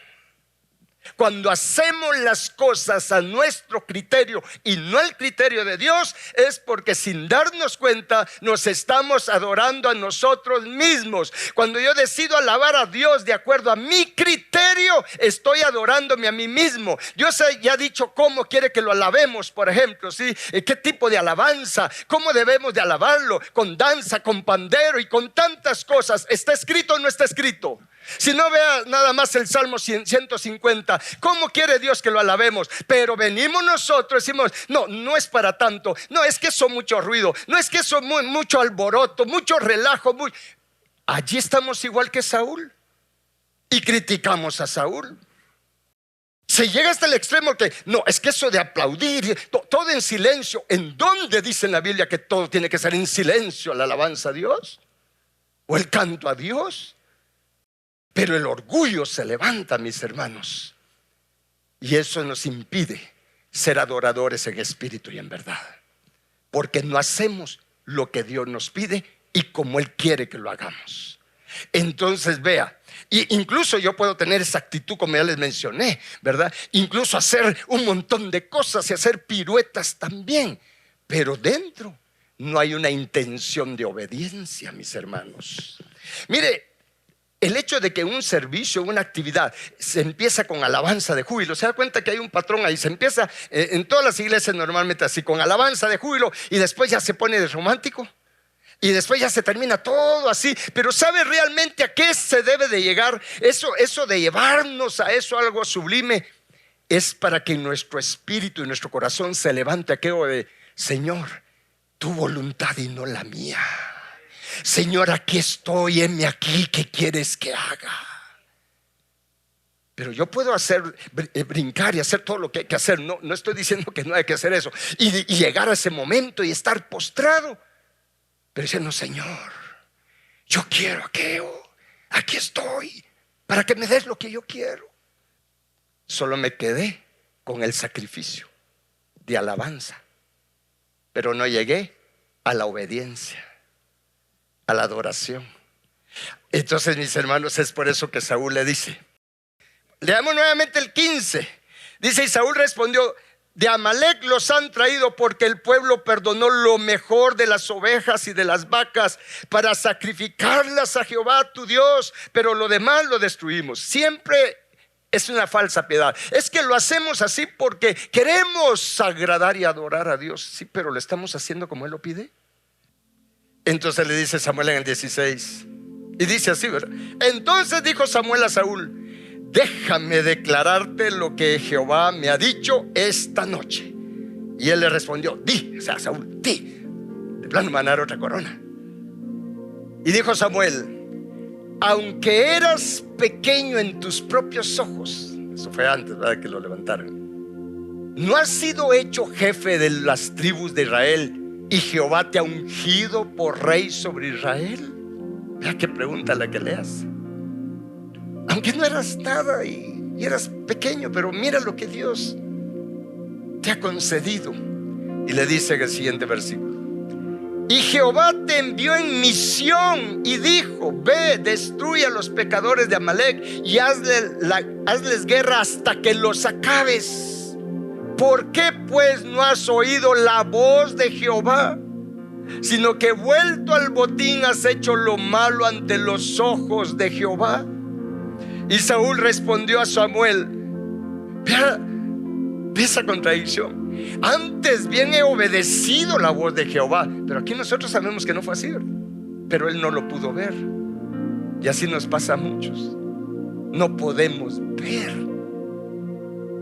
Cuando hacemos las cosas a nuestro criterio y no al criterio de Dios, es porque sin darnos cuenta nos estamos adorando a nosotros mismos. Cuando yo decido alabar a Dios de acuerdo a mi criterio, estoy adorándome a mí mismo. Dios ya ha dicho cómo quiere que lo alabemos, por ejemplo, ¿sí? ¿Qué tipo de alabanza? ¿Cómo debemos de alabarlo? Con danza, con pandero y con tantas cosas. ¿Está escrito o no está escrito? Si no, vea nada más el Salmo 150. ¿Cómo quiere Dios que lo alabemos? Pero venimos nosotros y decimos: no es para tanto. No, es que eso mucho ruido. No, es que eso mucho alboroto, mucho relajo. Allí estamos igual que Saúl. Y criticamos a Saúl. Se llega hasta el extremo que no, es que eso de aplaudir, todo en silencio. ¿En dónde dice en la Biblia que todo tiene que ser en silencio, la alabanza a Dios? o el canto a Dios. Pero el orgullo se levanta, mis hermanos, y eso nos impide ser adoradores en espíritu y en verdad, porque no hacemos lo que Dios nos pide y como Él quiere que lo hagamos. Entonces vea, y incluso yo puedo tener esa actitud como ya les mencioné, ¿verdad? Incluso hacer un montón de cosas y hacer piruetas también, pero dentro no hay una intención de obediencia, mis hermanos. Mire, el hecho de que un servicio, una actividad se empieza con alabanza de júbilo, se da cuenta que hay un patrón ahí. Se empieza en todas las iglesias normalmente así, con alabanza de júbilo, y después ya se pone de romántico, y después ya se termina todo así. Pero ¿sabe realmente a qué se debe de llegar? Eso de llevarnos a eso, algo sublime, es para que nuestro espíritu y nuestro corazón se levante aquello de: Señor, tu voluntad y no la mía. Señor, aquí estoy, heme aquí, ¿qué quieres que haga? Pero yo puedo brincar y hacer todo lo que hay que hacer. No estoy diciendo que no hay que hacer eso, y llegar a ese momento y estar postrado, pero diciendo: Señor, yo quiero aquello, aquí estoy, para que me des lo que yo quiero. Solo me quedé con el sacrificio de alabanza, pero no llegué a la obediencia, a la adoración. Entonces, mis hermanos, es por eso que Saúl le dice, leamos nuevamente el 15. Dice: y Saúl respondió: de Amalec los han traído porque el pueblo perdonó lo mejor de las ovejas y de las vacas para sacrificarlas a Jehová tu Dios, pero lo demás lo destruimos. Siempre es una falsa piedad. Es que lo hacemos así porque queremos agradar y adorar a Dios. Sí, pero ¿lo estamos haciendo como Él lo pide? Entonces le dice Samuel en el 16, y dice así, ¿verdad? Entonces dijo Samuel a Saúl: déjame declararte lo que Jehová me ha dicho esta noche. Y él le respondió: di, o sea, Saúl, di. De plano me van a dar otra corona. Y dijo Samuel: aunque eras pequeño en tus propios ojos, eso fue antes, ¿verdad?, que lo levantaron, no has sido hecho jefe de las tribus de Israel, y Jehová te ha ungido por rey sobre Israel. Vea qué pregunta la que leas. Aunque no eras nada y eras pequeño, pero mira lo que Dios te ha concedido. Y le dice en el siguiente versículo: y Jehová te envió en misión y dijo: ve, destruye a los pecadores de Amalec y hazles guerra hasta que los acabes. ¿Por qué pues no has oído la voz de Jehová? Sino que vuelto al botín has hecho lo malo ante los ojos de Jehová. Y Saúl respondió a Samuel: vea esa contradicción. Antes bien he obedecido la voz de Jehová. Pero aquí nosotros sabemos que no fue así, ¿verdad? Pero él no lo pudo ver. Y así nos pasa a muchos. No podemos ver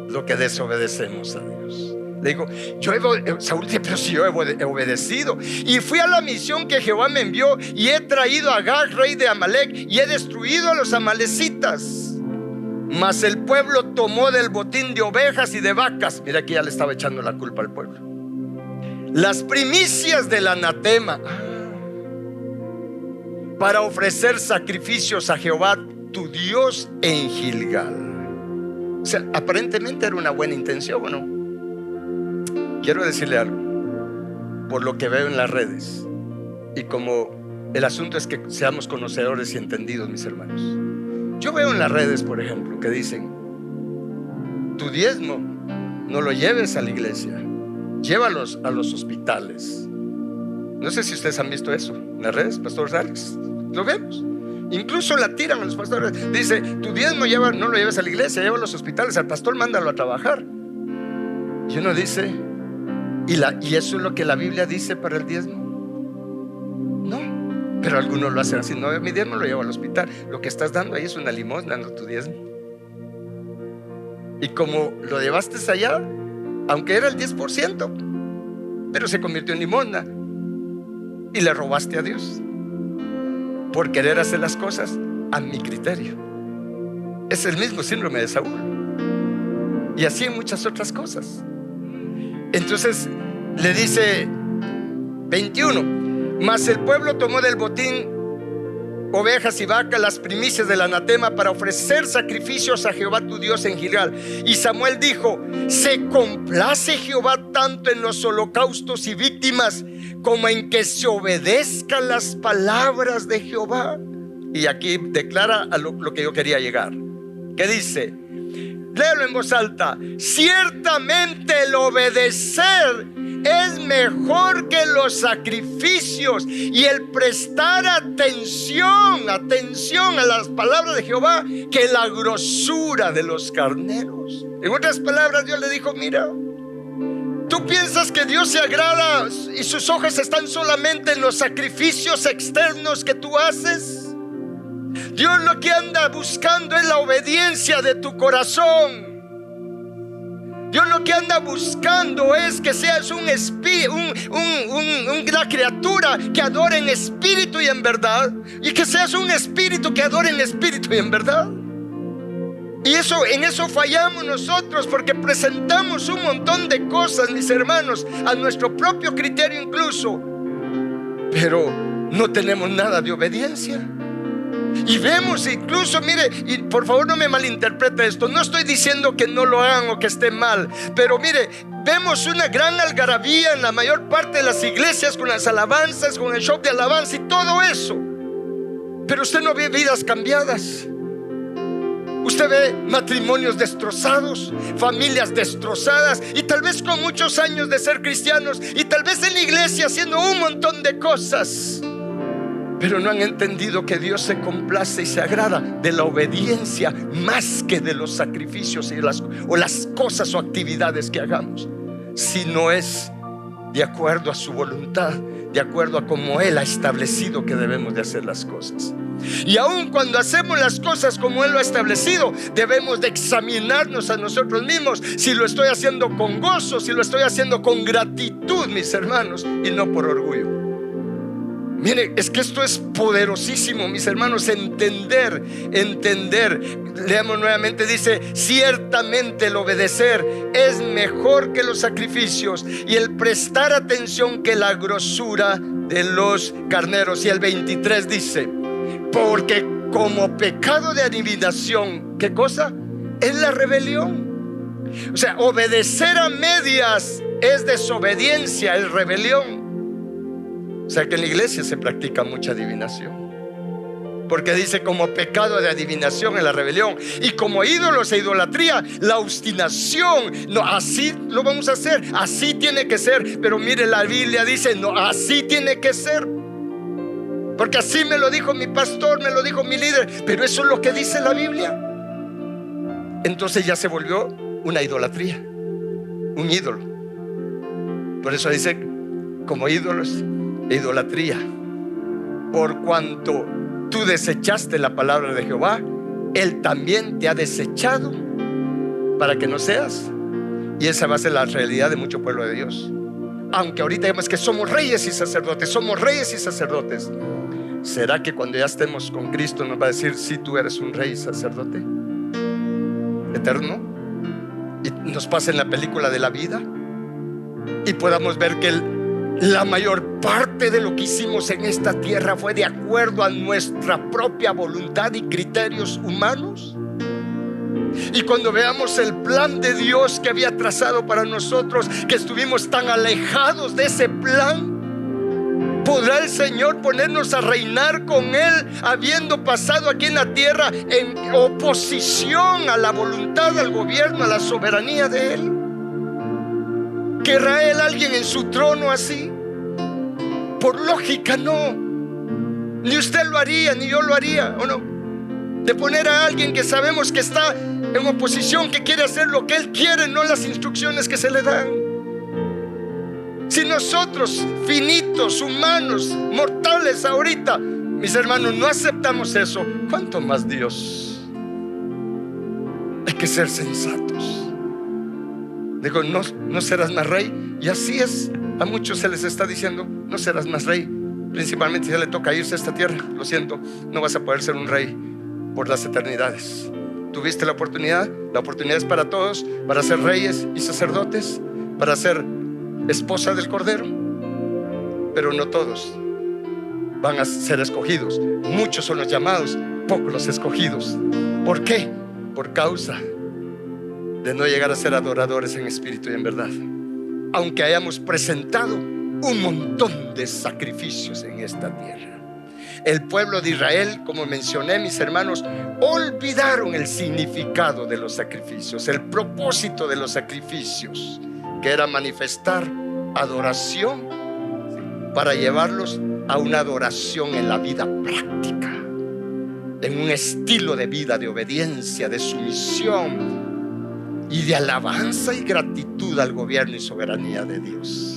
lo que desobedecemos a Dios. Le digo, Saúl dice: pero si yo he obedecido y fui a la misión que Jehová me envió, y he traído a Agag, rey de Amalec, y he destruido a los amalecitas. Mas el pueblo tomó del botín de ovejas y de vacas. Mira, aquí ya le estaba echando la culpa al pueblo. Las primicias del anatema, para ofrecer sacrificios a Jehová tu Dios en Gilgal. O sea, aparentemente era una buena intención, ¿o no? Quiero decirle algo, por lo que veo en las redes, y como el asunto es que seamos conocedores y entendidos, mis hermanos. Yo veo en las redes, por ejemplo, que dicen: tu diezmo no lo lleves a la iglesia, llévalos a los hospitales. No sé si ustedes han visto eso en las redes, Pastor Alex. Lo vemos. Incluso la tiran a los pastores. Dice: tu diezmo no lo lleves a la iglesia, llévalo a los hospitales, al pastor mándalo a trabajar. Y uno dice: ¿y eso es lo que la Biblia dice para el diezmo? No, pero algunos lo hacen así: no, mi diezmo lo llevo al hospital. Lo que estás dando ahí es una limosna, no tu diezmo. Y como lo llevaste allá, aunque era el 10%, pero se convirtió en limosna, y le robaste a Dios por querer hacer las cosas a mi criterio. Es el mismo síndrome de Saúl, y así en muchas otras cosas. Entonces le dice 21: mas el pueblo tomó del botín ovejas y vacas, las primicias del anatema, para ofrecer sacrificios a Jehová tu Dios en Gilgal. Y Samuel dijo: ¿se complace Jehová tanto en los holocaustos y víctimas como en que se obedezcan las palabras de Jehová? Y aquí declara a lo que yo quería llegar. ¿Qué dice? Léelo en voz alta. Ciertamente el obedecer es mejor que los sacrificios, y el prestar atención a las palabras de Jehová que la grosura de los carneros. En otras palabras, Dios le dijo: mira, tú piensas que Dios se agrada y sus ojos están solamente en los sacrificios externos que tú haces. Dios lo que anda buscando es la obediencia de tu corazón. Dios lo que anda buscando es que seas una criatura que adore en espíritu y en verdad, y que seas un espíritu que adore en espíritu y en verdad. Y en eso fallamos nosotros, porque presentamos un montón de cosas, mis hermanos, a nuestro propio criterio incluso, pero no tenemos nada de obediencia. Y vemos incluso, mire, y por favor no me malinterprete esto, no estoy diciendo que no lo hagan o que esté mal, pero mire, vemos una gran algarabía en la mayor parte de las iglesias, con las alabanzas, con el show de alabanza y todo eso, pero usted no ve vidas cambiadas. Usted ve matrimonios destrozados, familias destrozadas, y tal vez con muchos años de ser cristianos, y tal vez en la iglesia haciendo un montón de cosas, pero no han entendido que Dios se complace y se agrada de la obediencia más que de los sacrificios y las cosas o actividades que hagamos, si no es de acuerdo a su voluntad, de acuerdo a cómo Él ha establecido que debemos de hacer las cosas. Y aun cuando hacemos las cosas como Él lo ha establecido, debemos de examinarnos a nosotros mismos si lo estoy haciendo con gozo, si lo estoy haciendo con gratitud, mis hermanos, y no por orgullo. Mire, es que esto es poderosísimo, mis hermanos, entender. Leamos nuevamente, dice: ciertamente el obedecer es mejor que los sacrificios, y el prestar atención que la grosura de los carneros. Y el 23 dice: porque como pecado de adivinación, ¿qué cosa? Es la rebelión. O sea, obedecer a medias es desobediencia, es rebelión. O sea que en la iglesia se practica mucha adivinación, porque dice: como pecado de adivinación en la rebelión, y como ídolos e idolatría, la obstinación. No, así lo vamos a hacer, así tiene que ser. Pero mire, la Biblia dice: no, así tiene que ser, porque así me lo dijo mi pastor, me lo dijo mi líder. Pero eso es lo que dice la Biblia. Entonces ya se volvió una idolatría, un ídolo. Por eso dice: como ídolos e idolatría. Por cuanto tú desechaste la palabra de Jehová, Él también te ha desechado para que no seas. Y esa va a ser la realidad de mucho pueblo de Dios. Aunque ahorita digamos que somos reyes y sacerdotes, somos reyes y sacerdotes, ¿será que cuando ya estemos con Cristo nos va a decir: si tú eres un rey y sacerdote eterno? Y nos pasa en la película de la vida y podamos ver que la mayor parte de lo que hicimos en esta tierra fue de acuerdo a nuestra propia voluntad y criterios humanos. Y cuando veamos el plan de Dios que había trazado para nosotros, que estuvimos tan alejados de ese plan, ¿podrá el Señor ponernos a reinar con Él, habiendo pasado aquí en la tierra en oposición a la voluntad, al gobierno, a la soberanía de Él? ¿Querrá Él alguien en su trono así? Por lógica no. Ni usted lo haría, ni yo lo haría, ¿o no? De poner a alguien que sabemos que está en oposición, que quiere hacer lo que Él quiere, no las instrucciones que se le dan. Si nosotros, finitos, humanos, mortales ahorita, mis hermanos, no aceptamos eso, ¿cuánto más Dios? Hay que ser sensatos. Digo, no serás más rey. Y así es, a muchos se les está diciendo: no serás más rey. Principalmente si le toca irse a esta tierra, lo siento, no vas a poder ser un rey por las eternidades. Tuviste la oportunidad es para todos, para ser reyes y sacerdotes, para ser esposa del Cordero, pero no todos van a ser escogidos. Muchos son los llamados, pocos los escogidos. ¿Por qué? Por causa de no llegar a ser adoradores en espíritu y en verdad. Aunque hayamos presentado un montón de sacrificios en esta tierra. El pueblo de Israel, como mencioné, mis hermanos, olvidaron el significado de los sacrificios, el propósito de los sacrificios, que era manifestar adoración para llevarlos a una adoración en la vida práctica, en un estilo de vida de obediencia, de sumisión y de alabanza y gratitud al gobierno y soberanía de Dios.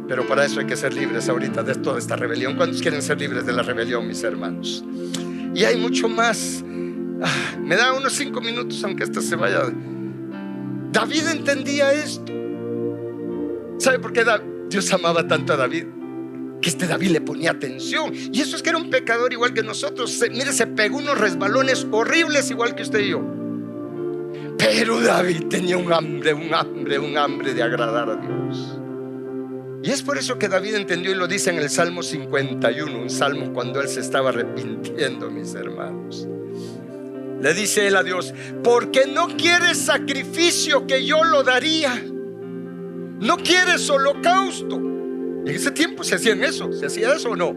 Pero para eso hay que ser libres ahorita de toda esta rebelión. ¿Cuántos quieren ser libres de la rebelión, mis hermanos? Y hay mucho más. Me da unos 5 minutos, aunque esto se vaya. David entendía esto. ¿Sabe por qué Dios amaba tanto a David? Que David le ponía atención. Y eso es que era un pecador igual que nosotros. Mire, se pegó unos resbalones horribles igual que usted y yo. Pero David tenía un hambre de agradar a Dios. Y es por eso que David entendió, y lo dice en el Salmo 51, un salmo cuando él se estaba arrepintiendo, mis hermanos. Le dice él a Dios: porque no quieres sacrificio que yo lo daría, no quieres holocausto. En ese tiempo se hacían eso, ¿se hacía eso o no?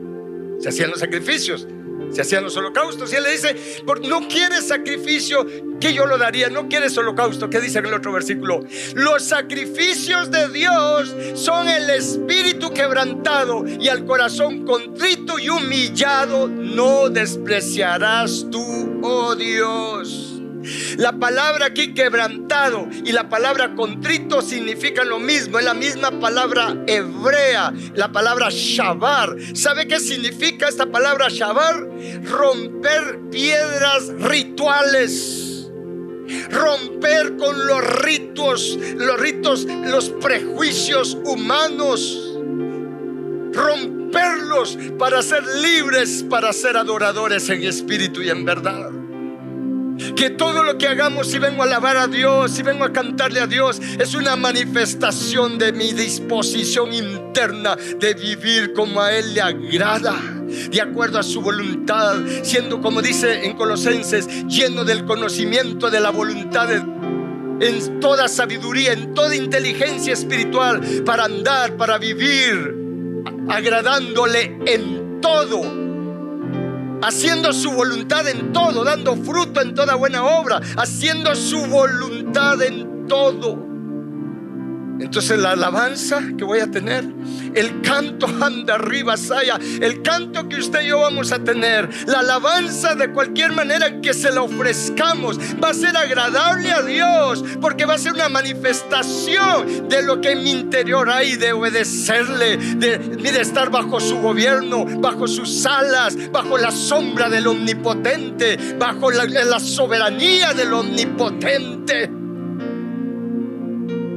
Se hacían los sacrificios, se hacían los holocaustos. Y él le dice: no quieres sacrificio que yo lo daría, no quieres holocausto. ¿Qué dice en el otro versículo? Los sacrificios de Dios son el espíritu quebrantado, y al corazón contrito y humillado no despreciarás tú, oh Dios. La palabra aquí quebrantado y la palabra contrito significan lo mismo. Es la misma palabra hebrea, la palabra shabar. ¿Sabe qué significa esta palabra shabar? Romper piedras rituales, romper con los ritos, los prejuicios humanos, romperlos para ser libres, para ser adoradores en espíritu y en verdad. Que todo lo que hagamos, si vengo a alabar a Dios, si vengo a cantarle a Dios, es una manifestación de mi disposición interna de vivir como a Él le agrada, de acuerdo a su voluntad, siendo, como dice en Colosenses, lleno del conocimiento de la voluntad de Dios, en toda sabiduría, en toda inteligencia espiritual, para andar, para vivir agradándole en todo, haciendo su voluntad en todo, dando fruto en toda buena obra, haciendo su voluntad en todo. Entonces la alabanza que voy a tener, el canto anda arriba, Saya, el canto que usted y yo vamos a tener, la alabanza de cualquier manera que se la ofrezcamos, va a ser agradable a Dios, porque va a ser una manifestación de lo que en mi interior hay, de obedecerle, de estar bajo su gobierno, bajo sus alas, bajo la sombra del Omnipotente, bajo la soberanía del Omnipotente.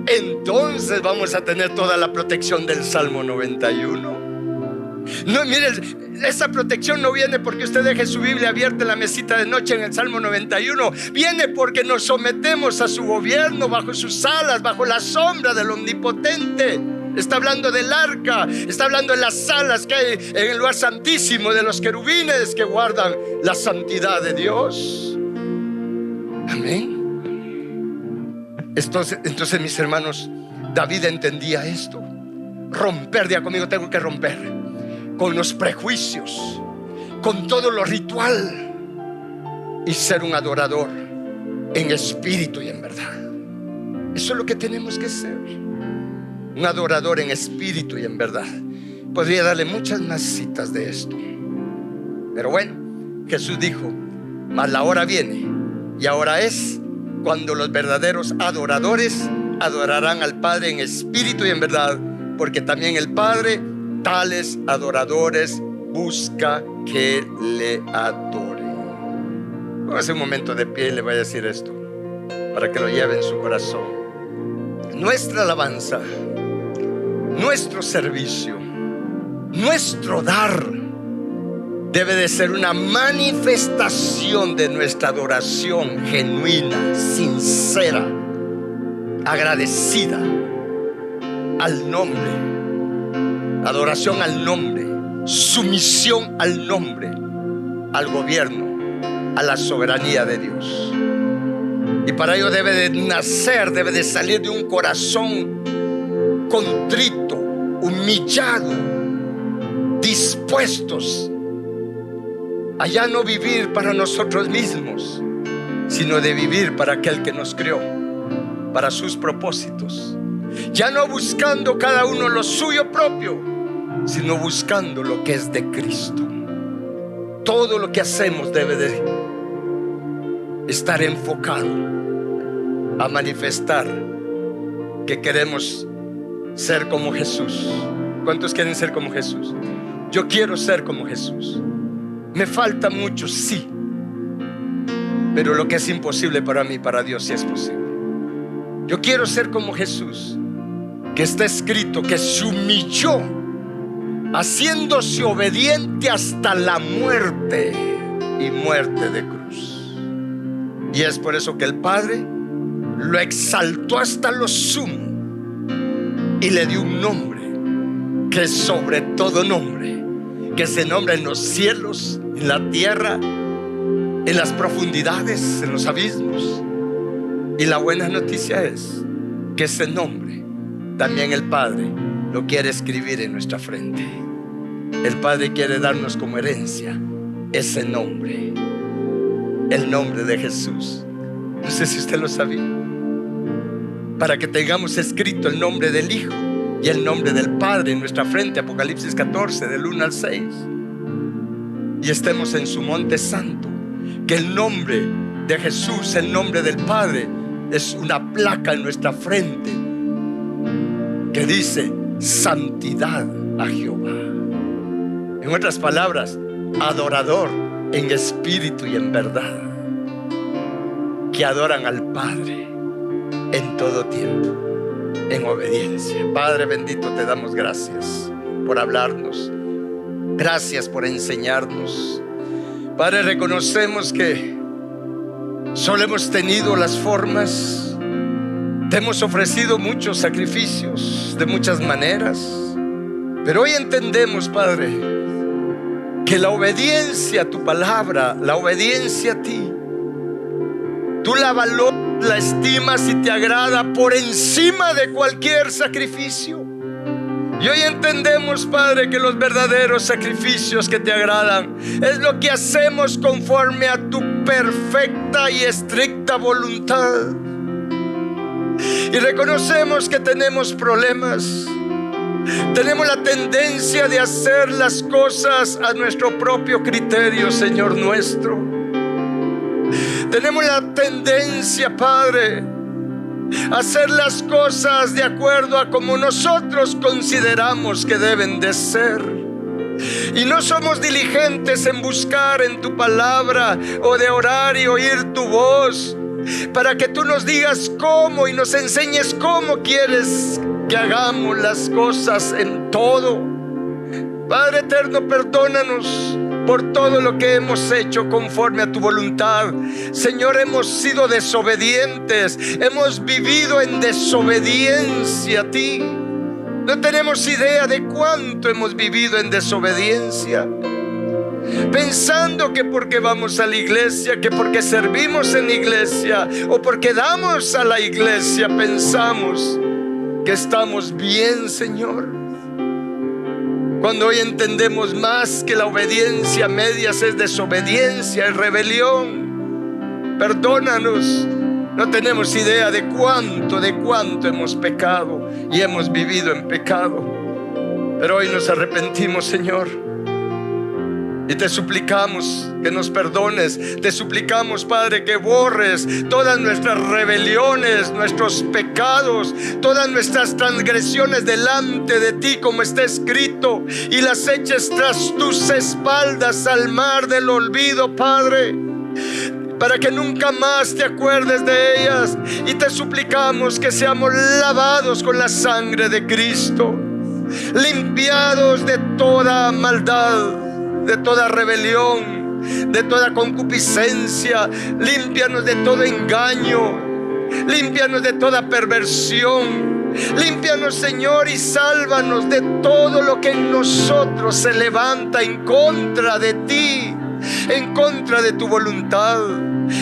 Entonces vamos a tener toda la protección del Salmo 91. No, miren, esa protección no viene porque usted deje su Biblia abierta en la mesita de noche en el Salmo 91. Viene porque nos sometemos a su gobierno, bajo sus alas, bajo la sombra del Omnipotente. Está hablando del arca, está hablando de las alas que hay en el lugar santísimo, de los querubines que guardan la santidad de Dios. Amén. Entonces, mis hermanos, David entendía esto. Romper, diga conmigo, tengo que romper con los prejuicios, con todo lo ritual, y ser un adorador en espíritu y en verdad. Eso es lo que tenemos que ser, un adorador en espíritu y en verdad. Podría darle muchas más citas de esto, pero bueno, Jesús dijo: mas la hora viene, y ahora es, cuando los verdaderos adoradores adorarán al Padre en espíritu y en verdad, porque también el Padre tales adoradores busca que le adoren. Póngase un momento de pie y le voy a decir esto para que lo lleve en su corazón. Nuestra alabanza, nuestro servicio, nuestro dar debe de ser una manifestación de nuestra adoración genuina, sincera, agradecida al nombre, adoración al nombre sumisión al nombre, al gobierno, a la soberanía de Dios. Y para ello debe de nacer, debe de salir de un corazón contrito, humillado, dispuestos a ya no vivir para nosotros mismos, sino de vivir para aquel que nos creó, para sus propósitos. Ya no buscando cada uno lo suyo propio, sino buscando lo que es de Cristo. Todo lo que hacemos debe de estar enfocado a manifestar que queremos ser como Jesús. ¿Cuántos quieren ser como Jesús? Yo quiero ser como Jesús. Me falta mucho, sí, pero lo que es imposible para mí, para Dios sí es posible. Yo quiero ser como Jesús, que está escrito que se humilló, haciéndose obediente hasta la muerte, y muerte de cruz. Y es por eso que el Padre lo exaltó hasta lo sumo y le dio un nombre que es sobre todo nombre, que se nombra en los cielos, en la tierra, en las profundidades, en los abismos. Y la buena noticia es que ese nombre también el Padre lo quiere escribir en nuestra frente. El Padre quiere darnos como herencia ese nombre, el nombre de Jesús. No sé si usted lo sabía, para que tengamos escrito el nombre del Hijo y el nombre del Padre en nuestra frente. Apocalipsis 14 del 1 al 6. Y estemos en su monte santo, que el nombre de Jesús, el nombre del Padre, es una placa en nuestra frente que dice santidad a Jehová. En otras palabras, adorador en espíritu y en verdad, que adoran al Padre en todo tiempo, en obediencia. Padre bendito, te damos gracias por hablarnos. Gracias por enseñarnos. Padre, reconocemos que solo hemos tenido las formas. Te hemos ofrecido muchos sacrificios de muchas maneras, pero hoy entendemos, Padre, que la obediencia a tu palabra, la obediencia a ti, tú la valoras, la estimas y te agrada por encima de cualquier sacrificio. Y hoy entendemos, Padre, que los verdaderos sacrificios que te agradan es lo que hacemos conforme a tu perfecta y estricta voluntad. Y reconocemos que tenemos problemas. Tenemos la tendencia de hacer las cosas a nuestro propio criterio, Señor nuestro. Tenemos la tendencia, Padre, a hacer las cosas de acuerdo a como nosotros consideramos que deben de ser. Y no somos diligentes en buscar en tu palabra o de orar y oír tu voz, para que tú nos digas cómo y nos enseñes cómo quieres que hagamos las cosas en todo. Padre eterno, perdónanos por todo lo que hemos hecho conforme a tu voluntad. Señor, hemos sido desobedientes, hemos vivido en desobediencia a ti. No tenemos idea de cuánto hemos vivido en desobediencia, pensando que porque vamos a la iglesia, que porque servimos en la iglesia o porque damos a la iglesia, pensamos que estamos bien, Señor. Cuando hoy entendemos más que la obediencia a medias es desobediencia, es rebelión. Perdónanos, no tenemos idea de cuánto hemos pecado y hemos vivido en pecado. Pero hoy nos arrepentimos, Señor, y te suplicamos que nos perdones. Te suplicamos, Padre, que borres todas nuestras rebeliones, nuestros pecados, todas nuestras transgresiones delante de ti, como está escrito, y las eches tras tus espaldas al mar del olvido, Padre, para que nunca más te acuerdes de ellas. Y te suplicamos que seamos lavados con la sangre de Cristo, limpiados de toda maldad, de toda rebelión, de toda concupiscencia. Límpianos de todo engaño, límpianos de toda perversión, Límpianos, Señor, y sálvanos de todo lo que en nosotros se levanta en contra de ti, en contra de tu voluntad,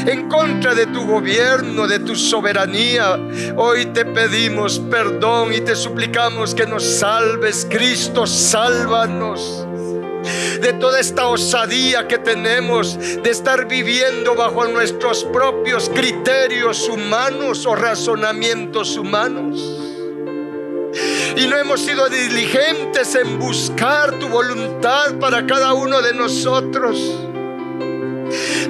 en contra de tu gobierno, de tu soberanía. Hoy te pedimos perdón y te suplicamos que nos salves. Cristo, sálvanos de toda esta osadía que tenemos de estar viviendo bajo nuestros propios criterios humanos o razonamientos humanos, y no hemos sido diligentes en buscar tu voluntad para cada uno de nosotros.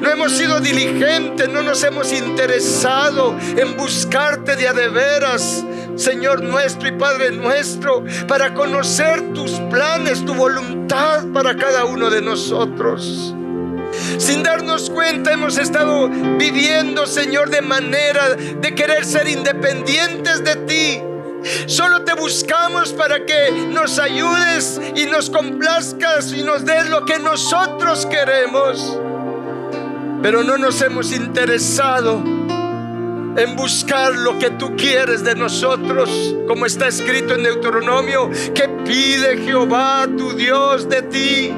No hemos sido diligentes, no nos hemos interesado en buscarte de a de veras, Señor nuestro y Padre nuestro, para conocer tus planes, tu voluntad para cada uno de nosotros. Sin darnos cuenta hemos estado viviendo, Señor, de manera de querer ser independientes de ti. Solo te buscamos para que nos ayudes y nos complazcas y nos des lo que nosotros queremos. Pero no nos hemos interesado en buscar lo que tú quieres de nosotros, como está escrito en Deuteronomio, que pide Jehová tu Dios de ti.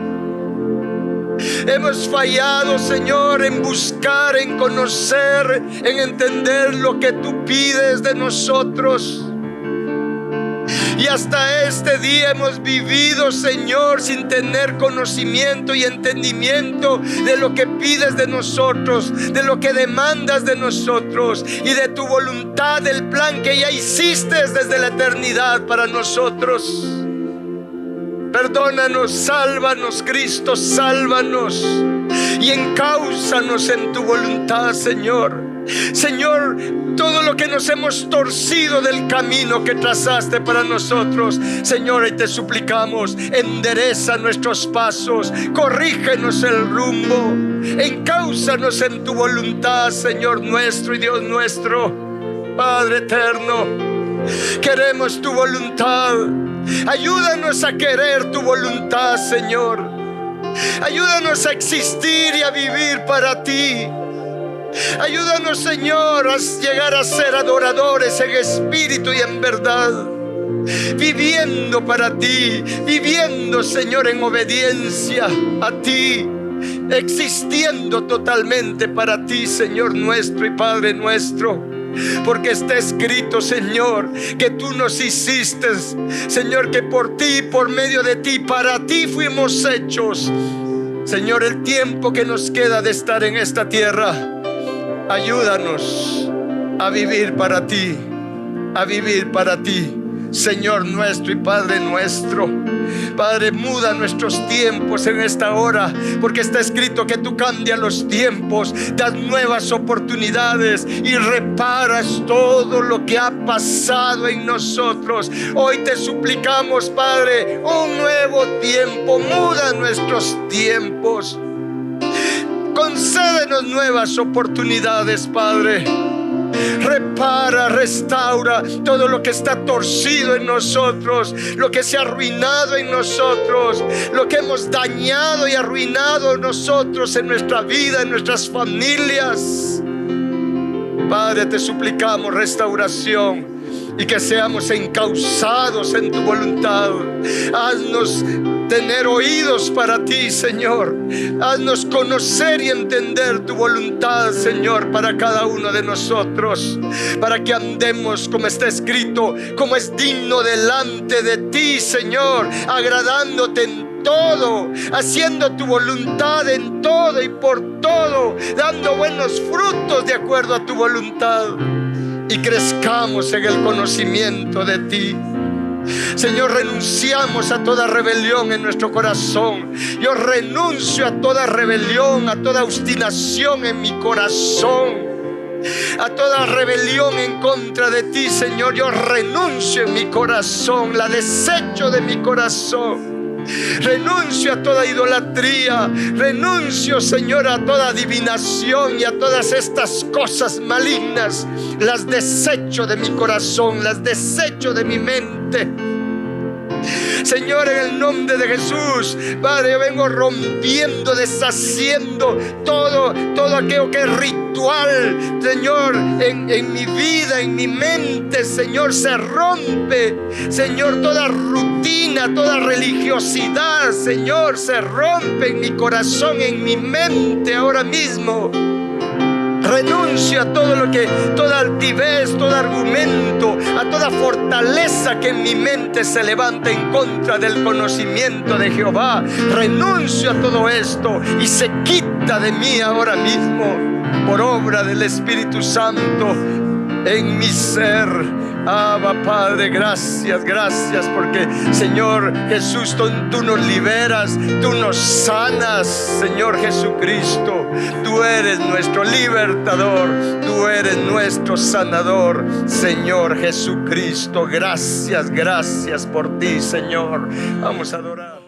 Hemos fallado, Señor, en buscar, en conocer, en entender lo que tú pides de nosotros. Y hasta este día hemos vivido, Señor, sin tener conocimiento y entendimiento de lo que pides de nosotros, de lo que demandas de nosotros y de tu voluntad, del plan que ya hiciste desde la eternidad para nosotros. Perdónanos, sálvanos, Cristo, sálvanos y encáusanos en tu voluntad, Señor. Señor, todo lo que nos hemos torcido del camino que trazaste para nosotros, Señor, y te suplicamos, endereza nuestros pasos, corrígenos el rumbo, encáusanos en tu voluntad, Señor nuestro y Dios nuestro. Padre eterno, queremos tu voluntad. Ayúdanos a querer tu voluntad, Señor. Ayúdanos a existir y a vivir para ti. Ayúdanos, Señor, a llegar a ser adoradores en espíritu y en verdad, viviendo para ti, viviendo, Señor, en obediencia a ti, existiendo totalmente para ti, Señor nuestro y Padre nuestro. Porque está escrito, Señor, que tú nos hiciste, Señor, que por ti, por medio de ti, para ti fuimos hechos. Señor, el tiempo que nos queda de estar en esta tierra, ayúdanos a vivir para ti, a vivir para ti, Señor nuestro y Padre nuestro. Padre, muda nuestros tiempos en esta hora, porque está escrito que tú cambias los tiempos, das nuevas oportunidades y reparas todo lo que ha pasado en nosotros. Hoy te suplicamos, Padre, un nuevo tiempo. Muda nuestros tiempos, concédenos nuevas oportunidades, Padre. Repara, restaura todo lo que está torcido en nosotros, lo que se ha arruinado en nosotros, lo que hemos dañado y arruinado nosotros en nuestra vida, en nuestras familias. Padre, te suplicamos restauración y que seamos encausados en tu voluntad. Haznos tener oídos para ti, Señor. Haznos conocer y entender tu voluntad, Señor, para cada uno de nosotros, para que andemos como está escrito, como es digno delante de ti, Señor, agradándote en todo, haciendo tu voluntad en todo y por todo, dando buenos frutos de acuerdo a tu voluntad, y crezcamos en el conocimiento de ti. Señor, renunciamos a toda rebelión en nuestro corazón. Yo renuncio a toda rebelión, a toda obstinación en mi corazón, a toda rebelión en contra de ti, Señor. Yo renuncio en mi corazón, la desecho de mi corazón. Renuncio a toda idolatría. Renuncio, Señor, a toda adivinación y a todas estas cosas malignas. Las desecho de mi corazón, las desecho de mi mente. Señor, en el nombre de Jesús, Padre, yo vengo rompiendo, deshaciendo todo aquello que es ritual espiritual, Señor, en mi vida, en mi mente, Señor, se rompe, Señor, toda rutina, toda religiosidad, Señor, se rompe en mi corazón, en mi mente ahora mismo. Renuncio a todo lo que, toda altivez, todo argumento, a toda fortaleza que en mi mente se levanta en contra del conocimiento de Jehová. Renuncio a todo esto y se quita de mí ahora mismo por obra del Espíritu Santo en mi ser. Abba, Padre, gracias, gracias, porque Señor Jesús, tú nos liberas, tú nos sanas, Señor Jesucristo. Tú eres nuestro libertador, tú eres nuestro sanador, Señor Jesucristo. Gracias, gracias por ti, Señor. Vamos a adorar.